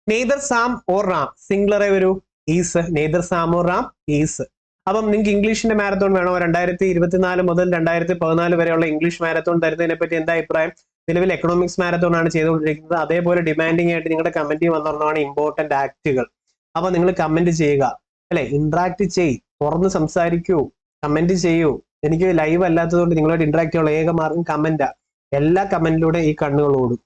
Neither Sam or Ram, സിംഗുലറെ വരൂ, is. Neither Sam or Ram, is. അപ്പം നിങ്ങൾക്ക് ഇംഗ്ലീഷിന്റെ മാരത്തോൺ വേണോ? 2024 മുതൽ 2014 വരെയുള്ള ഇംഗ്ലീഷ് മാരത്തോൺ തരുന്നതിനെ പറ്റി എന്താ അഭിപ്രായം? നിലവിൽ എക്കണോമിക്സ് മാരത്തോൺ ആണ് ചെയ്തുകൊണ്ടിരിക്കുന്നത്. അതേപോലെ ഡിമാൻഡിങ് ആയിട്ട് നിങ്ങളുടെ കമന്റിൽ വന്നതാണ് ഇമ്പോർട്ടന്റ് ആക്ടുകൾ. അപ്പൊ നിങ്ങൾ കമന്റ് ചെയ്യുക അല്ലെ, ഇന്ററാക്ട് ചെയ്യ്, തുറന്ന് സംസാരിക്കൂ, കമന്റ് ചെയ്യൂ. എനിക്ക് ലൈവ് അല്ലാത്തതുകൊണ്ട് നിങ്ങളോട് ഇന്ററാക്ട് ചെയ്യാനുള്ള ഏക മാർഗം കമന്റാ. എല്ലാ കമന്റിലൂടെ ഈ കണ്ണുകൾ ഓടും.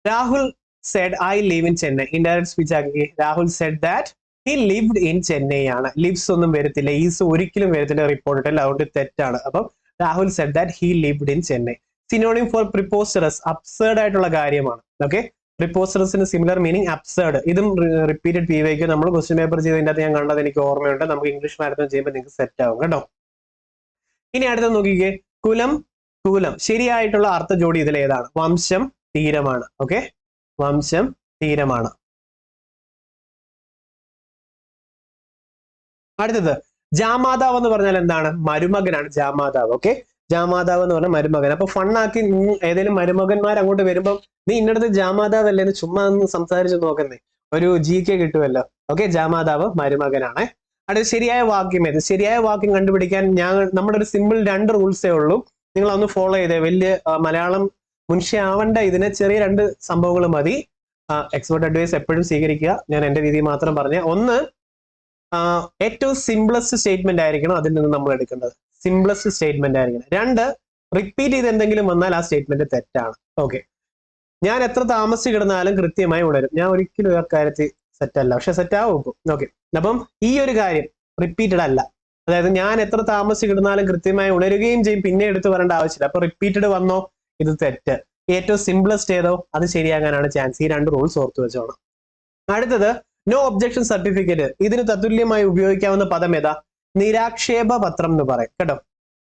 Rahul said I live in Chennai. Indirect speech ആക്കി. Rahul said that he lived in Chennai ആണ്. ലിവ്സ് ഒന്നും വരത്തില്ല, ഈസ് ഒരിക്കലും വരത്തില്ല റിപ്പോർട്ട് അല്ല, അതുകൊണ്ട് തെറ്റാണ്. അപ്പം Rahul said that he lived in Chennai. Synonym for preposterous, absurd ആയിട്ടുള്ള കാര്യമാണ്. ഓക്കെ, പ്രിപ്പോസ്റ്ററസിന് സിമിലർ മീനിങ് അബ്സേർഡ്. ഇതും റിപ്പീറ്റഡ് PYQ നമ്മൾ ക്വസ്റ്റ്യൻ പേപ്പർ ചെയ്തതിൻ്റെ അകത്ത് ഞാൻ കണ്ടത് എനിക്ക് ഓർമ്മയുണ്ട്. നമുക്ക് ഇംഗ്ലീഷ് മാരത്തോൺ ചെയ്യുമ്പോൾ നിങ്ങൾക്ക് സെറ്റ് ആവും കേട്ടോ. ഇനി അടുത്ത നോക്കിക്കേ, കുലം, കൂലം. ശരിയായിട്ടുള്ള അർത്ഥ ജോഡി ഇതിൽ ഏതാണ്? വംശം, തീരമാണ്. ഓക്കെ, വംശം, തീരമാണ്. അടുത്തത് ജാമാതാവ് എന്ന് പറഞ്ഞാൽ എന്താണ്? മരുമകനാണ് ജാമാതാവ്. ഓക്കെ, ജാമാതാവ് എന്ന് പറഞ്ഞാൽ മരുമകൻ. അപ്പൊ ഫണ്ണാക്കി ഏതെങ്കിലും മരുമകന്മാർ അങ്ങോട്ട് വരുമ്പം നീ ഇന്നടത്ത് ജാമാതാവ് അല്ലേ എന്ന് ചുമ്മാ ഒന്ന് സംസാരിച്ച് നോക്കുന്നേ, ഒരു GK കിട്ടുമല്ലോ. ഓക്കെ, ജാമാതാവ് മരുമകനാണ്. അടുത്ത ശരിയായ വാക്യം ഏത്? ശരിയായ വാക്യം കണ്ടുപിടിക്കാൻ നമ്മുടെ ഒരു സിമ്പിൾ 2 റൂൾസേ ഉള്ളൂ. നിങ്ങൾ ഒന്ന് ഫോളോ ചെയ്തേ. വലിയ മലയാളം മുൻഷി ആവണ്ട, ഇതിന് ചെറിയ 2 സംഭവങ്ങൾ മതി. എക്സ്പെർട്ട് അഡ്വൈസ് എപ്പോഴും സ്വീകരിക്കുക. ഞാൻ എന്റെ രീതി മാത്രം പറഞ്ഞ. ഒന്ന്, ഏറ്റവും സിംപ്ലസ്റ്റ് സ്റ്റേറ്റ്മെന്റ് ആയിരിക്കണം അതിൽ നിന്ന് നമ്മൾ എടുക്കേണ്ടത്. സിംപ്ലസ്റ്റ് സ്റ്റേറ്റ്മെന്റ് ആയിരിക്കണം. 2, റിപ്പീറ്റ് ചെയ്ത് എന്തെങ്കിലും വന്നാൽ ആ സ്റ്റേറ്റ്മെന്റ് തെറ്റാണ്. ഓക്കെ, ഞാൻ എത്ര താമസിച്ച് കിടന്നാലും കൃത്യമായി ഉണരും. ഞാൻ ഒരിക്കലും ആ കാര്യത്തിൽ സെറ്റ് അല്ല, പക്ഷെ സെറ്റ് ആവും. ഓക്കെ, അപ്പം ഈ ഒരു കാര്യം റിപ്പീറ്റഡ് അല്ല. അതായത് ഞാൻ എത്ര താമസിച്ച് കിടന്നാലും കൃത്യമായി ഉണരുകയും ചെയ്യും, പിന്നെ എടുത്ത് വരേണ്ട ആവശ്യമില്ല. അപ്പൊ റിപ്പീറ്റഡ് വന്നോ? ഇത് തെറ്റ്. ഏറ്റവും സിംപ്ലസ്റ്റ് ഏതോ അത് ശരിയാകാനാണ് ചാൻസ്. ഈ 2 റൂൾസ് ഓർത്ത് വെച്ചോണം. അടുത്തത് നോ ഒബ്ജക്ഷൻ സർട്ടിഫിക്കറ്റ്. ഇതിന് തത്തുല്യമായി ഉപയോഗിക്കാവുന്ന പദം ഏതാ? നിരാക്ഷേപ പത്രം എന്ന് പറയും കേട്ടോ.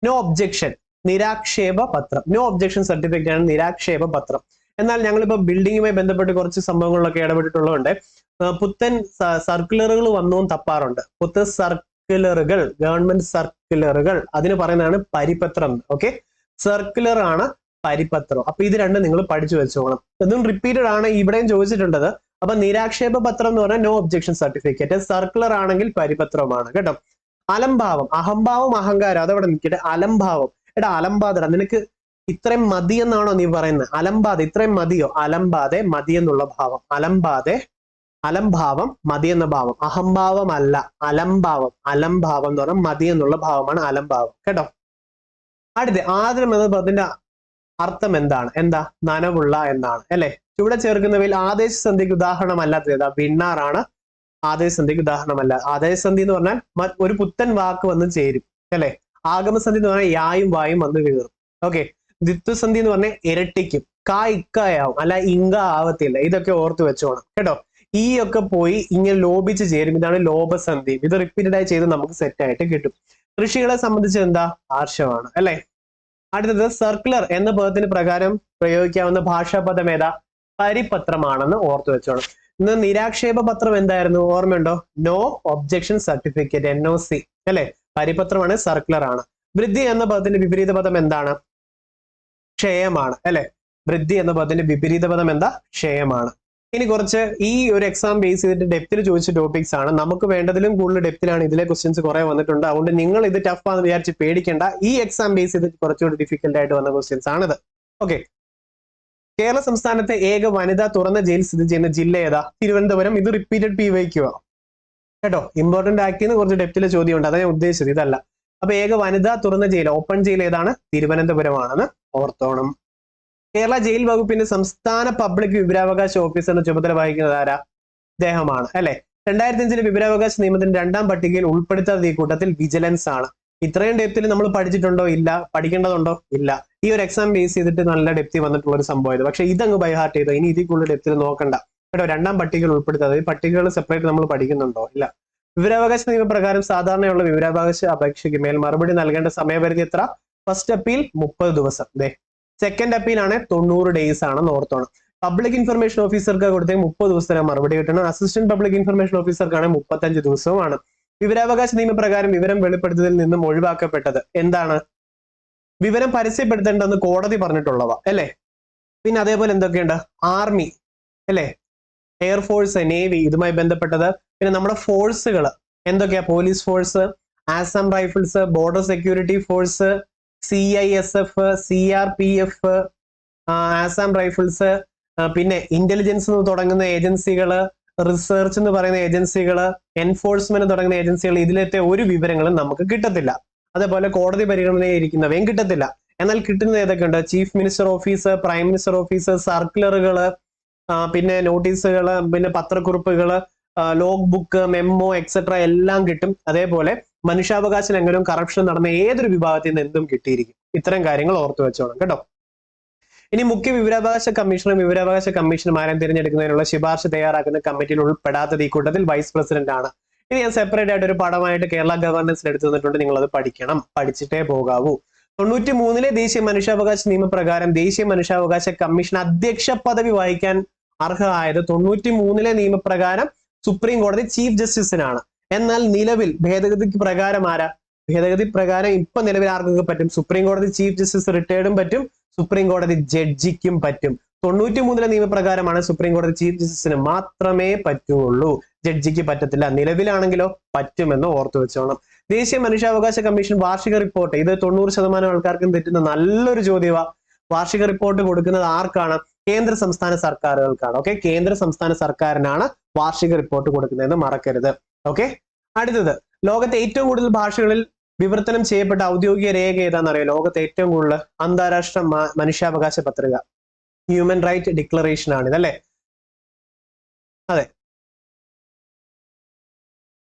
നോ ഒബ്ജക്ഷൻ, നിരാക്ഷേപ പത്രം. നോ ഒബ്ജക്ഷൻ സർട്ടിഫിക്കറ്റ് ആണ് നിരാക്ഷേപ പത്രം. എന്നാൽ ഞങ്ങളിപ്പോ ബിൽഡിങ്ങുമായി ബന്ധപ്പെട്ട് കുറച്ച് സംഭവങ്ങളിലൊക്കെ ഇടപെട്ടിട്ടുള്ളതുകൊണ്ട് പുത്തൻ സർക്കുലറുകൾ വന്നും തപ്പാറുണ്ട്. പുത്തൻ സർക്കുലറുകൾ, ഗവൺമെന്റ് സർക്കുലറുകൾ, അതിന് പറയുന്നതാണ് പരിപത്രം. ഓക്കെ, സർക്കുലർ ആണ് പരിപത്രം. അപ്പൊ ഇത് 2 നിങ്ങൾ പഠിച്ചു വെച്ചോണം. ഇതും റിപ്പീറ്റഡ് ആണ്, ഇവിടെയും ചോദിച്ചിട്ടുണ്ടത്. അപ്പൊ നിരാക്ഷേപ പത്രം എന്ന് പറഞ്ഞാൽ നോ ഒബ്ജക്ഷൻ സർട്ടിഫിക്കറ്റ്, സർക്കുലർ ആണെങ്കിൽ പരിപത്രമാണ് കേട്ടോ. അലംഭാവം, അഹംഭാവം, അഹങ്കാരം അതവിടെ നിൽക്കട്ടെ. അലംഭാവം, എടാ അലംബാദ, നിനക്ക് ഇത്രയും മതി എന്നാണോ നീ പറയുന്നത്? അലംബാദ, ഇത്രയും മതിയോ? അലംബാദെ, മതി എന്നുള്ള ഭാവം. അലംബാദെ അലംഭാവം മതി എന്ന ഭാവം, അഹംഭാവം അല്ല, അലംഭാവം. അലംഭാവം എന്ന് പറഞ്ഞാൽ മതി എന്നുള്ള ഭാവമാണ് അലംഭാവം കേട്ടോ. അടുത്ത് ആദരം എന്ന പദത്തിന്റെ അർത്ഥം എന്താണ്? എന്താ? നനവുള്ള എന്നാണ് അല്ലെ. ചുവടെ ചേർക്കുന്നവയിൽ ആദേശസന്ധിക്ക് ഉദാഹരണമല്ലാത്തത് ഏതാ? വിണ്ണാറാണ് ആദേശസന്ധിക്ക് ഉദാഹരണമല്ല. ആദേശസന്ധി എന്ന് പറഞ്ഞാൽ ഒരു പുത്തൻ വാക്ക് വന്ന് ചേരും അല്ലെ. ആഗമസന്ധി എന്ന് പറഞ്ഞാൽ യായും വായും വന്ന് കീറും. ഓക്കെ. ദ്വിത്വസന്ധി എന്ന് പറഞ്ഞാൽ ഇരട്ടിക്കും, കാ ഇക്കായാവും, അല്ല ഇങ്ക ആവത്തില്ല. ഇതൊക്കെ ഓർത്ത് വെച്ചോണം കേട്ടോ. ഈ ഒക്കെ പോയി ഇങ്ങനെ ലോപിച്ച് ചേരും, ഇതാണ് ലോപസന്ധി. ഇത് റിപ്പീറ്റഡ് ആയി ചെയ്ത് നമുക്ക് സെറ്റ് ആയിട്ട് കിട്ടും. ഋഷികളെ സംബന്ധിച്ച് എന്താ? ആർഷമാണ് അല്ലെ. അടുത്തത് സർക്കുലർ എന്ന പദത്തിന് പ്രകാരം പ്രയോഗിക്കാവുന്ന ഭാഷാപദം ഏതാ? പരിപത്രമാണെന്ന് ഓർത്തു വെച്ചോണം. ഇന്ന് നിരാക്ഷേപ പത്രം എന്തായിരുന്നു? ഓർമ്മയുണ്ടോ? നോ ഒബ്ജക്ഷൻ സർട്ടിഫിക്കറ്റ്, NOC അല്ലെ. പരിപത്രമാണ്, സർക്കുലർ ആണ്. വൃദ്ധി എന്ന പദത്തിന്റെ വിപരീത പദം എന്താണ്? ക്ഷയമാണ് അല്ലെ. വൃദ്ധി എന്ന പദത്തിന്റെ വിപരീത പദം എന്താ? ക്ഷയമാണ്. ഇനി കുറച്ച് ഈ ഒരു എക്സാം ബേസ് ചെയ്തിട്ട് ഡെപ്തിൽ ചോദിച്ച ടോപ്പിക്സ് ആണ്. നമുക്ക് വേണ്ടതിലും കൂടുതൽ ഡെപ്തിലാണ് ഇതിലെ ക്വസ്റ്റ്യൻസ് കുറെ വന്നിട്ടുണ്ട്. അതുകൊണ്ട് നിങ്ങൾ ഇത് ടഫ് ആണെന്ന് വിചാരിച്ച് പേടിക്കേണ്ട. ഈ എക്സാം ബേസ് ചെയ്തിട്ട് കുറച്ചുകൂടി ഡിഫിക്കൽട്ട് ആയിട്ട് വന്ന ക്വസ്റ്റ്യൻസ് ആണിത്. ഓക്കെ. കേരള സംസ്ഥാനത്തെ ഏക വനിതാ തുറന്ന ജയിൽ സ്ഥിതി ചെയ്യുന്ന ജില്ല ഏതാ? തിരുവനന്തപുരം. ഇത് റിപ്പീറ്റഡ് PYQ കേട്ടോ. ഇമ്പോർട്ടന്റ് ആക്ടിന്ന് കുറച്ച് ഡെപ്തിലെ ചോദ്യമുണ്ട്, അതാണ് ഞാൻ ഉദ്ദേശിച്ചത്, ഇതല്ല. അപ്പൊ ഏക വനിതാ തുറന്ന ജയിൽ, ഓപ്പൺ ജയിൽ ഏതാണ്? തിരുവനന്തപുരമാണെന്ന് ഓർത്തോണം. കേരള ജയിൽ വകുപ്പിന്റെ സംസ്ഥാന പബ്ലിക് വിവരാവകാശ ഓഫീസറിന്റെ ചുമതല വഹിക്കുന്നത് ആരാ? ഇദ്ദേഹമാണ് അല്ലെ. 2005 വിവരാവകാശ നിയമത്തിന്റെ 2ാം പട്ടികയിൽ ഉൾപ്പെടുത്താത്ത ഈ കൂട്ടത്തിൽ വിജിലൻസ് ആണ്. ഇത്രയും ഡെപ്തിൽ നമ്മൾ പഠിച്ചിട്ടുണ്ടോ? ഇല്ല. പഠിക്കേണ്ടതുണ്ടോ? ഇല്ല. ഈ ഒരു എക്സാം ബേസ് ചെയ്തിട്ട് നല്ല ഡെപ്തി വന്നിട്ടുള്ള ഒരു സംഭവം ഇത്. പക്ഷെ ഇതങ്ങ് ബൈഹാർട്ട് ചെയ്തോ, ഇനി ഇതിൽ കൂടുതൽ ഡെപ്തിൽ നോക്കണ്ട കേട്ടോ. 2ാം പട്ടികയിൽ ഉൾപ്പെടുത്താതെ ഈ പട്ടികകൾ സെപ്പറേറ്റ് നമ്മൾ പഠിക്കുന്നുണ്ടോ? ഇല്ല. വിവരാവകാശ നിയമപ്രകാരം സാധാരണയുള്ള വിവരാവകാശ അപേക്ഷയ്ക്ക് മേൽ മറുപടി നൽകേണ്ട സമയപരിധി എത്ര? ഫസ്റ്റ് അപ്പീൽ 30 ദിവസം. സെക്കൻഡ് അപ്പീൽ ആണ് 90 days ആണെന്ന് ഓർത്തോണം. പബ്ലിക് ഇൻഫർമേഷൻ ഓഫീസർക്ക് കൊടുത്തേക്ക് 30 ദിവസത്തിനകം മറുപടി കിട്ടണം. അസിസ്റ്റന്റ് പബ്ലിക് ഇൻഫർമേഷൻ ഓഫീസർക്കാണ് 35 ദിവസവുമാണ്. വിവരാവകാശ നിയമപ്രകാരം വിവരം വെളിപ്പെടുത്തുന്നതിൽ നിന്നും ഒഴിവാക്കപ്പെട്ടത് എന്താണ്? വിവരം പരസ്യപ്പെടുത്തേണ്ടെന്ന് കോടതി പറഞ്ഞിട്ടുള്ളവ അല്ലെ. പിന്നെ അതേപോലെ എന്തൊക്കെയുണ്ട്? ആർമി അല്ലെ, എയർഫോഴ്സ്, നേവി, ഇതുമായി ബന്ധപ്പെട്ടത്. പിന്നെ നമ്മുടെ ഫോഴ്സുകൾ എന്തൊക്കെയാ? Police force, Assam rifles, border security force, CISF, CRPF, Assam rifles, പിന്നെ ഇന്റലിജൻസ് എന്ന് തുടങ്ങുന്ന ഏജൻസികള്, റിസർച്ച് എന്ന് പറയുന്ന ഏജൻസികള്, എൻഫോഴ്സ്മെന്റ് തുടങ്ങുന്ന ഏജൻസികൾ, ഇതിലത്തെ ഒരു വിവരങ്ങളും നമുക്ക് കിട്ടത്തില്ല. അതേപോലെ കോടതി പരിഗണനയിരിക്കുന്നവയും കിട്ടത്തില്ല. എന്നാൽ കിട്ടുന്നത് ഏതൊക്കെയുണ്ട്? Chief minister office, prime minister office, സർക്കുലറുകള്, പിന്നെ നോട്ടീസുകള്, പിന്നെ പത്രക്കുറിപ്പുകള്, ലോഗ് ബുക്ക്, മെമ്മോ എക്സെട്ര എല്ലാം കിട്ടും. അതേപോലെ മനുഷ്യാവകാശ ലംഘനവും കറപ്ഷൻ നടന്ന ഏതൊരു വിഭാഗത്തിൽ നിന്ന് എന്തും കിട്ടിയിരിക്കും. ഇത്തരം കാര്യങ്ങൾ ഓർത്തു വെച്ചോണം കേട്ടോ. ഇനി മുഖ്യ വിവരാവകാശ കമ്മീഷണറും വിവരാവകാശ കമ്മീഷണർമാരെയും തിരഞ്ഞെടുക്കുന്നതിനുള്ള ശുപാർശ തയ്യാറാക്കുന്ന കമ്മിറ്റിയിൽ ഉൾപ്പെടാത്തത് ഈ കൂട്ടത്തിൽ വൈസ് പ്രസിഡന്റ് ആണ്. ഇത് ഞാൻ സെപ്പറേറ്റ് ആയിട്ട് ഒരു പാഠമായിട്ട് കേരള ഗവർണൻസിൽ എടുത്തു തന്നിട്ടുണ്ട്. നിങ്ങൾ അത് പഠിക്കണം, പഠിച്ചിട്ടേ പോകാവൂ. 93 ദേശീയ മനുഷ്യാവകാശ നിയമപ്രകാരം ദേശീയ മനുഷ്യാവകാശ കമ്മീഷൻ അധ്യക്ഷ പദവി വഹിക്കാൻ അർഹമായത് 93 നിയമപ്രകാരം സുപ്രീം കോടതി ചീഫ് ജസ്റ്റിസിനാണ്. എന്നാൽ നിലവിൽ ഭേദഗതിക്ക് പ്രകാരം ആരാ? ഭേദഗതി പ്രകാരം ഇപ്പൊ നിലവിൽ ആർക്കൊക്കെ പറ്റും? സുപ്രീം കോടതി ചീഫ് ജസ്റ്റിസ് റിട്ടയർഡും പറ്റും, സുപ്രീം കോടതി ജഡ്ജിക്കും പറ്റും. 93 നിയമപ്രകാരമാണ് സുപ്രീം കോടതി ചീഫ് ജസ്റ്റിസിന് മാത്രമേ പറ്റുള്ളൂ, ജഡ്ജിക്ക് പറ്റത്തില്ല. നിലവിലാണെങ്കിലോ പറ്റുമെന്ന് ഓർത്തു വെച്ചോണം. ദേശീയ മനുഷ്യാവകാശ കമ്മീഷൻ വാർഷിക റിപ്പോർട്ട്, ഇത് 90% ആൾക്കാർക്കും തെറ്റുന്ന നല്ലൊരു ചോദ്യമാണ്. വാർഷിക റിപ്പോർട്ട് കൊടുക്കുന്നത് ആർക്കാണ്? കേന്ദ്ര സംസ്ഥാന സർക്കാരുകൾക്കാണ്. ഓക്കെ, കേന്ദ്ര സംസ്ഥാന സർക്കാരിനാണ് വാർഷിക റിപ്പോർട്ട് കൊടുക്കുന്നതെന്ന് മറക്കരുത്. ഓക്കെ. അടുത്തത്, ലോകത്തെ ഏറ്റവും കൂടുതൽ ഭാഷകളിൽ വിവർത്തനം ചെയ്യപ്പെട്ട ഔദ്യോഗിക രേഖ ഏതാണെന്ന് അറിയാം? ലോകത്തെ ഏറ്റവും കൂടുതൽ അന്താരാഷ്ട്ര മനുഷ്യാവകാശ പത്രിക, ഹ്യൂമൻ റൈറ്റ് ഡിക്ലറേഷൻ ആണ് ഇതല്ലേ. അതെ,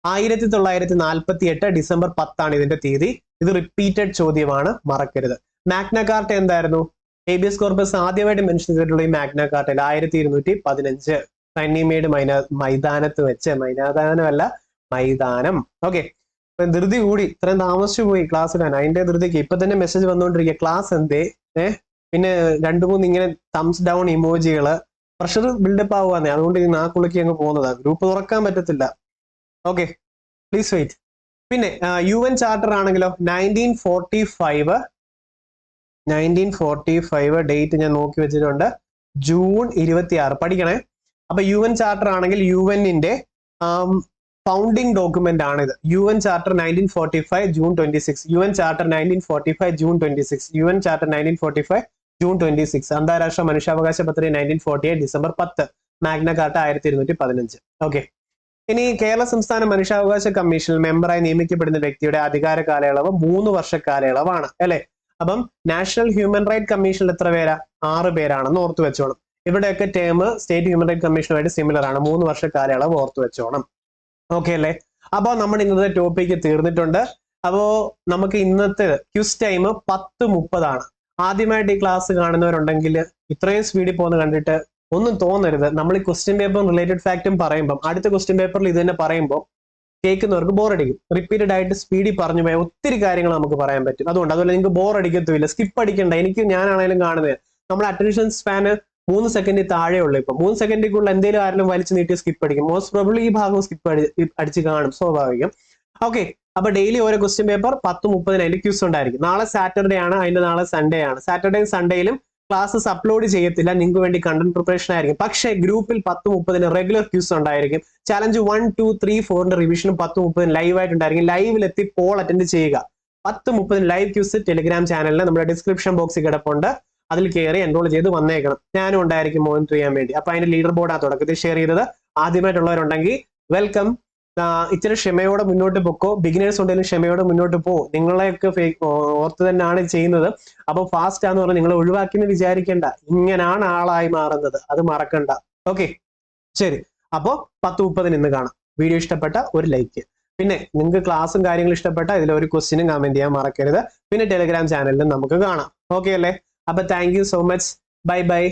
1948 ഡിസംബർ 10 ഇതിന്റെ തീയതി. ഇത് റിപ്പീറ്റഡ് ചോദ്യമാണ്, മറക്കരുത്. മാഗ്ന കാർട്ട എന്തായിരുന്നു? ഹേബിയസ് കോർപ്പസ് ആദ്യമായിട്ട് മെൻഷൻ ചെയ്തിട്ടുള്ള ഈ മാഗ്ന കാർട്ടയിൽ 1215 സണ്ണിമേട് മൈതാനത്ത് വെച്ച്, മൈതാനമല്ല മൈതാനം. ഓക്കെ, ധൃതി കൂടി, ഇത്രയും താമസിച്ചു പോയി ക്ലാസ്സിലാണ്, അതിന്റെ ധൃതിക്ക് ഇപ്പൊ തന്നെ മെസ്സേജ് വന്നുകൊണ്ടിരിക്കുക, ക്ലാസ് എന്തേ. പിന്നെ 2-3 ഇങ്ങനെ തംസ് ഡൗൺ ഇമോജികള്, പ്രഷർ ബിൽഡപ്പ് ആവുകയാണ്. അതുകൊണ്ട് ഈ നാക്കുളുക്കി അങ്ങ് പോകുന്നതാ, ഗ്രൂപ്പ് തുറക്കാൻ പറ്റത്തില്ല. Okay, please wait. പിന്നെ UN ചാർട്ടർ ആണെങ്കിലോ 1945 ഡേറ്റ് ഞാൻ നോക്കി വെച്ചിട്ടുണ്ട്, ജൂൺ 26. പഠിക്കണേ. അപ്പൊ UN ചാർട്ടർ ആണെങ്കിൽ UN-ന്റെ ഫൗണ്ടിങ് ഡോക്യുമെന്റ് ആണിത്. UN charter 1945 June 26, UN charter 1945 June 26, UN charter 1945 June 26, അന്താരാഷ്ട്ര മനുഷ്യാവകാശ പത്രിക 1948 ഡിസംബർ 10. Magna Carta 1215. ഓക്കെ, ഇനി കേരള സംസ്ഥാന മനുഷ്യാവകാശ കമ്മീഷനിൽ മെമ്പറായി നിയമിക്കപ്പെടുന്ന വ്യക്തിയുടെ അധികാര കാലയളവ് 3 വർഷ കാലയളവാണ് അല്ലെ. അപ്പം നാഷണൽ ഹ്യൂമൻ റൈറ്റ് കമ്മീഷനിൽ എത്ര പേരാ? 6 പേരാണെന്ന് ഓർത്തു വെച്ചോണം. ഇവിടെയൊക്കെ ടേം സ്റ്റേറ്റ് ഹ്യൂമൻ റൈറ്റ് കമ്മീഷനുമായിട്ട് സിമിലർ ആണ്. 3 വർഷ കാലയളവ് ഓർത്തു വെച്ചോണം. ഓക്കെ അല്ലേ? അപ്പൊ നമ്മൾ ഇന്നത്തെ ടോപ്പിക്ക് തീർന്നിട്ടുണ്ട്. അപ്പോ നമുക്ക് ഇന്നത്തെ ക്യൂസ് ടൈം 10:30 ആദ്യമായിട്ട് ഈ ക്ലാസ് കാണുന്നവരുണ്ടെങ്കിൽ ഇത്രയും സ്പീഡിൽ പോകുന്ന കണ്ടിട്ട് ഒന്നും തോന്നരുത്. നമ്മൾ ഈ ക്വസ്റ്റ്യൻ പേപ്പർ റിലേറ്റഡ് ഫാക്റ്റും പറയുമ്പോൾ അടുത്ത ക്വസ്റ്റ്യൻ പേപ്പറിൽ ഇത് തന്നെ പറയുമ്പോൾ കേൾക്കുന്നവർക്ക് ബോർ അടിക്കും. റിപ്പീറ്റഡ് ആയിട്ട് സ്പീഡിൽ പറഞ്ഞു പോയാൽ ഒത്തിരി കാര്യങ്ങൾ നമുക്ക് പറയാൻ പറ്റും. അതുകൊണ്ട് അതുപോലെ നിങ്ങൾക്ക് ബോർ അടിക്കത്തില്ല, സ്കിപ്പ് അടിക്കണ്ട. ഞാനാണെങ്കിലും കാണുന്നത് നമ്മുടെ അറ്റൻഷൻ സ്പാന് 3 സെക്കൻഡിൽ താഴെ ഉള്ളൂ. ഇപ്പൊ 3 സെക്കൻഡിൽ എന്തെങ്കിലും ആരെങ്കിലും വലിച്ചു നീട്ടി സ്കിപ്പ് അടിക്കും. മോസ്റ്റ് പ്രോബബ്ലി ഈ ഭാഗം സ്കിപ്പ് അടിച്ച് കാണും, സ്വാഭാവികം. ഓക്കെ, അപ്പൊ ഡെയിലി ഓരോ ക്വസ്റ്റ്യൻ പേപ്പർ 10:30 അതിന്റെ ക്യൂസ് ഉണ്ടായിരിക്കും. നാളെ സാറ്റർഡേ ആണ്, അതിന്റെ നാളെ സൺഡേ ആണ്. സാറ്റർഡേയും സൺഡേയിലും ക്ലാസ്സസ് അപ്ലോഡ് ചെയ്യത്തില്ല, നിങ്ങൾക്ക് വേണ്ടി കണ്ടന്റ് പ്രിപ്പറേഷൻ ആയിരിക്കും. പക്ഷേ ഗ്രൂപ്പിൽ 10:30 റെഗുലർ ക്യൂസ് ഉണ്ടായിരിക്കും. ചാലഞ്ച് 1, 2, 3, 4 റിവിഷനും 10:30 ലൈവ് ആയിട്ടുണ്ടായിരിക്കും. ലൈവിലെത്തി പോൾ അറ്റൻഡ് ചെയ്യുക. 10:30 ലൈവ് ക്യൂസ് ടെലിഗ്രാം ചാനലിൽ നമ്മുടെ ഡിസ്ക്രിപ്ഷൻ ബോക്സിൽ കിടപ്പുണ്ട്. അതിൽ കയറി എൻറോൾ ചെയ്ത് വന്നേക്കണം. ഞാനും ഉണ്ടായിരിക്കും മോണിറ്റർ ചെയ്യാൻ വേണ്ടി. അപ്പൊ അതിന്റെ ലീഡർ ബോർഡ് ആ തുടക്കത്തിൽ ഷെയർ ചെയ്തത്. ആദ്യമായിട്ടുള്ളവരുണ്ടെങ്കിൽ വെൽക്കം. ഇച്ചിരി ക്ഷമയോടെ മുന്നോട്ട് പൊക്കോ. ബിഗിനേഴ്സ് ഉണ്ടെങ്കിലും ക്ഷമയോടെ മുന്നോട്ട് പോ. നിങ്ങളെയൊക്കെ ഓർത്ത് തന്നെയാണ് ചെയ്യുന്നത്. അപ്പൊ ഫാസ്റ്റ് ആന്ന് പറഞ്ഞാൽ നിങ്ങളെ ഒഴിവാക്കിയെന്ന് വിചാരിക്കേണ്ട. ഇങ്ങനാണ് ആളായി മാറുന്നത്, അത് മറക്കണ്ട. ഓക്കെ, ശരി. അപ്പോ 10:30 ഇന്ന് കാണാം. വീഡിയോ ഇഷ്ടപ്പെട്ട ഒരു ലൈക്ക്. പിന്നെ നിങ്ങൾക്ക് ക്ലാസ്സും കാര്യങ്ങളും ഇഷ്ടപ്പെട്ട ഇതിലൊരു ക്വസ്റ്റ്യനും കമന്റ് ചെയ്യാൻ മറക്കരുത്. പിന്നെ ടെലിഗ്രാം ചാനലിലും നമുക്ക് കാണാം. ഓക്കെ അല്ലേ? അപ്പൊ thank you so much. Bye bye.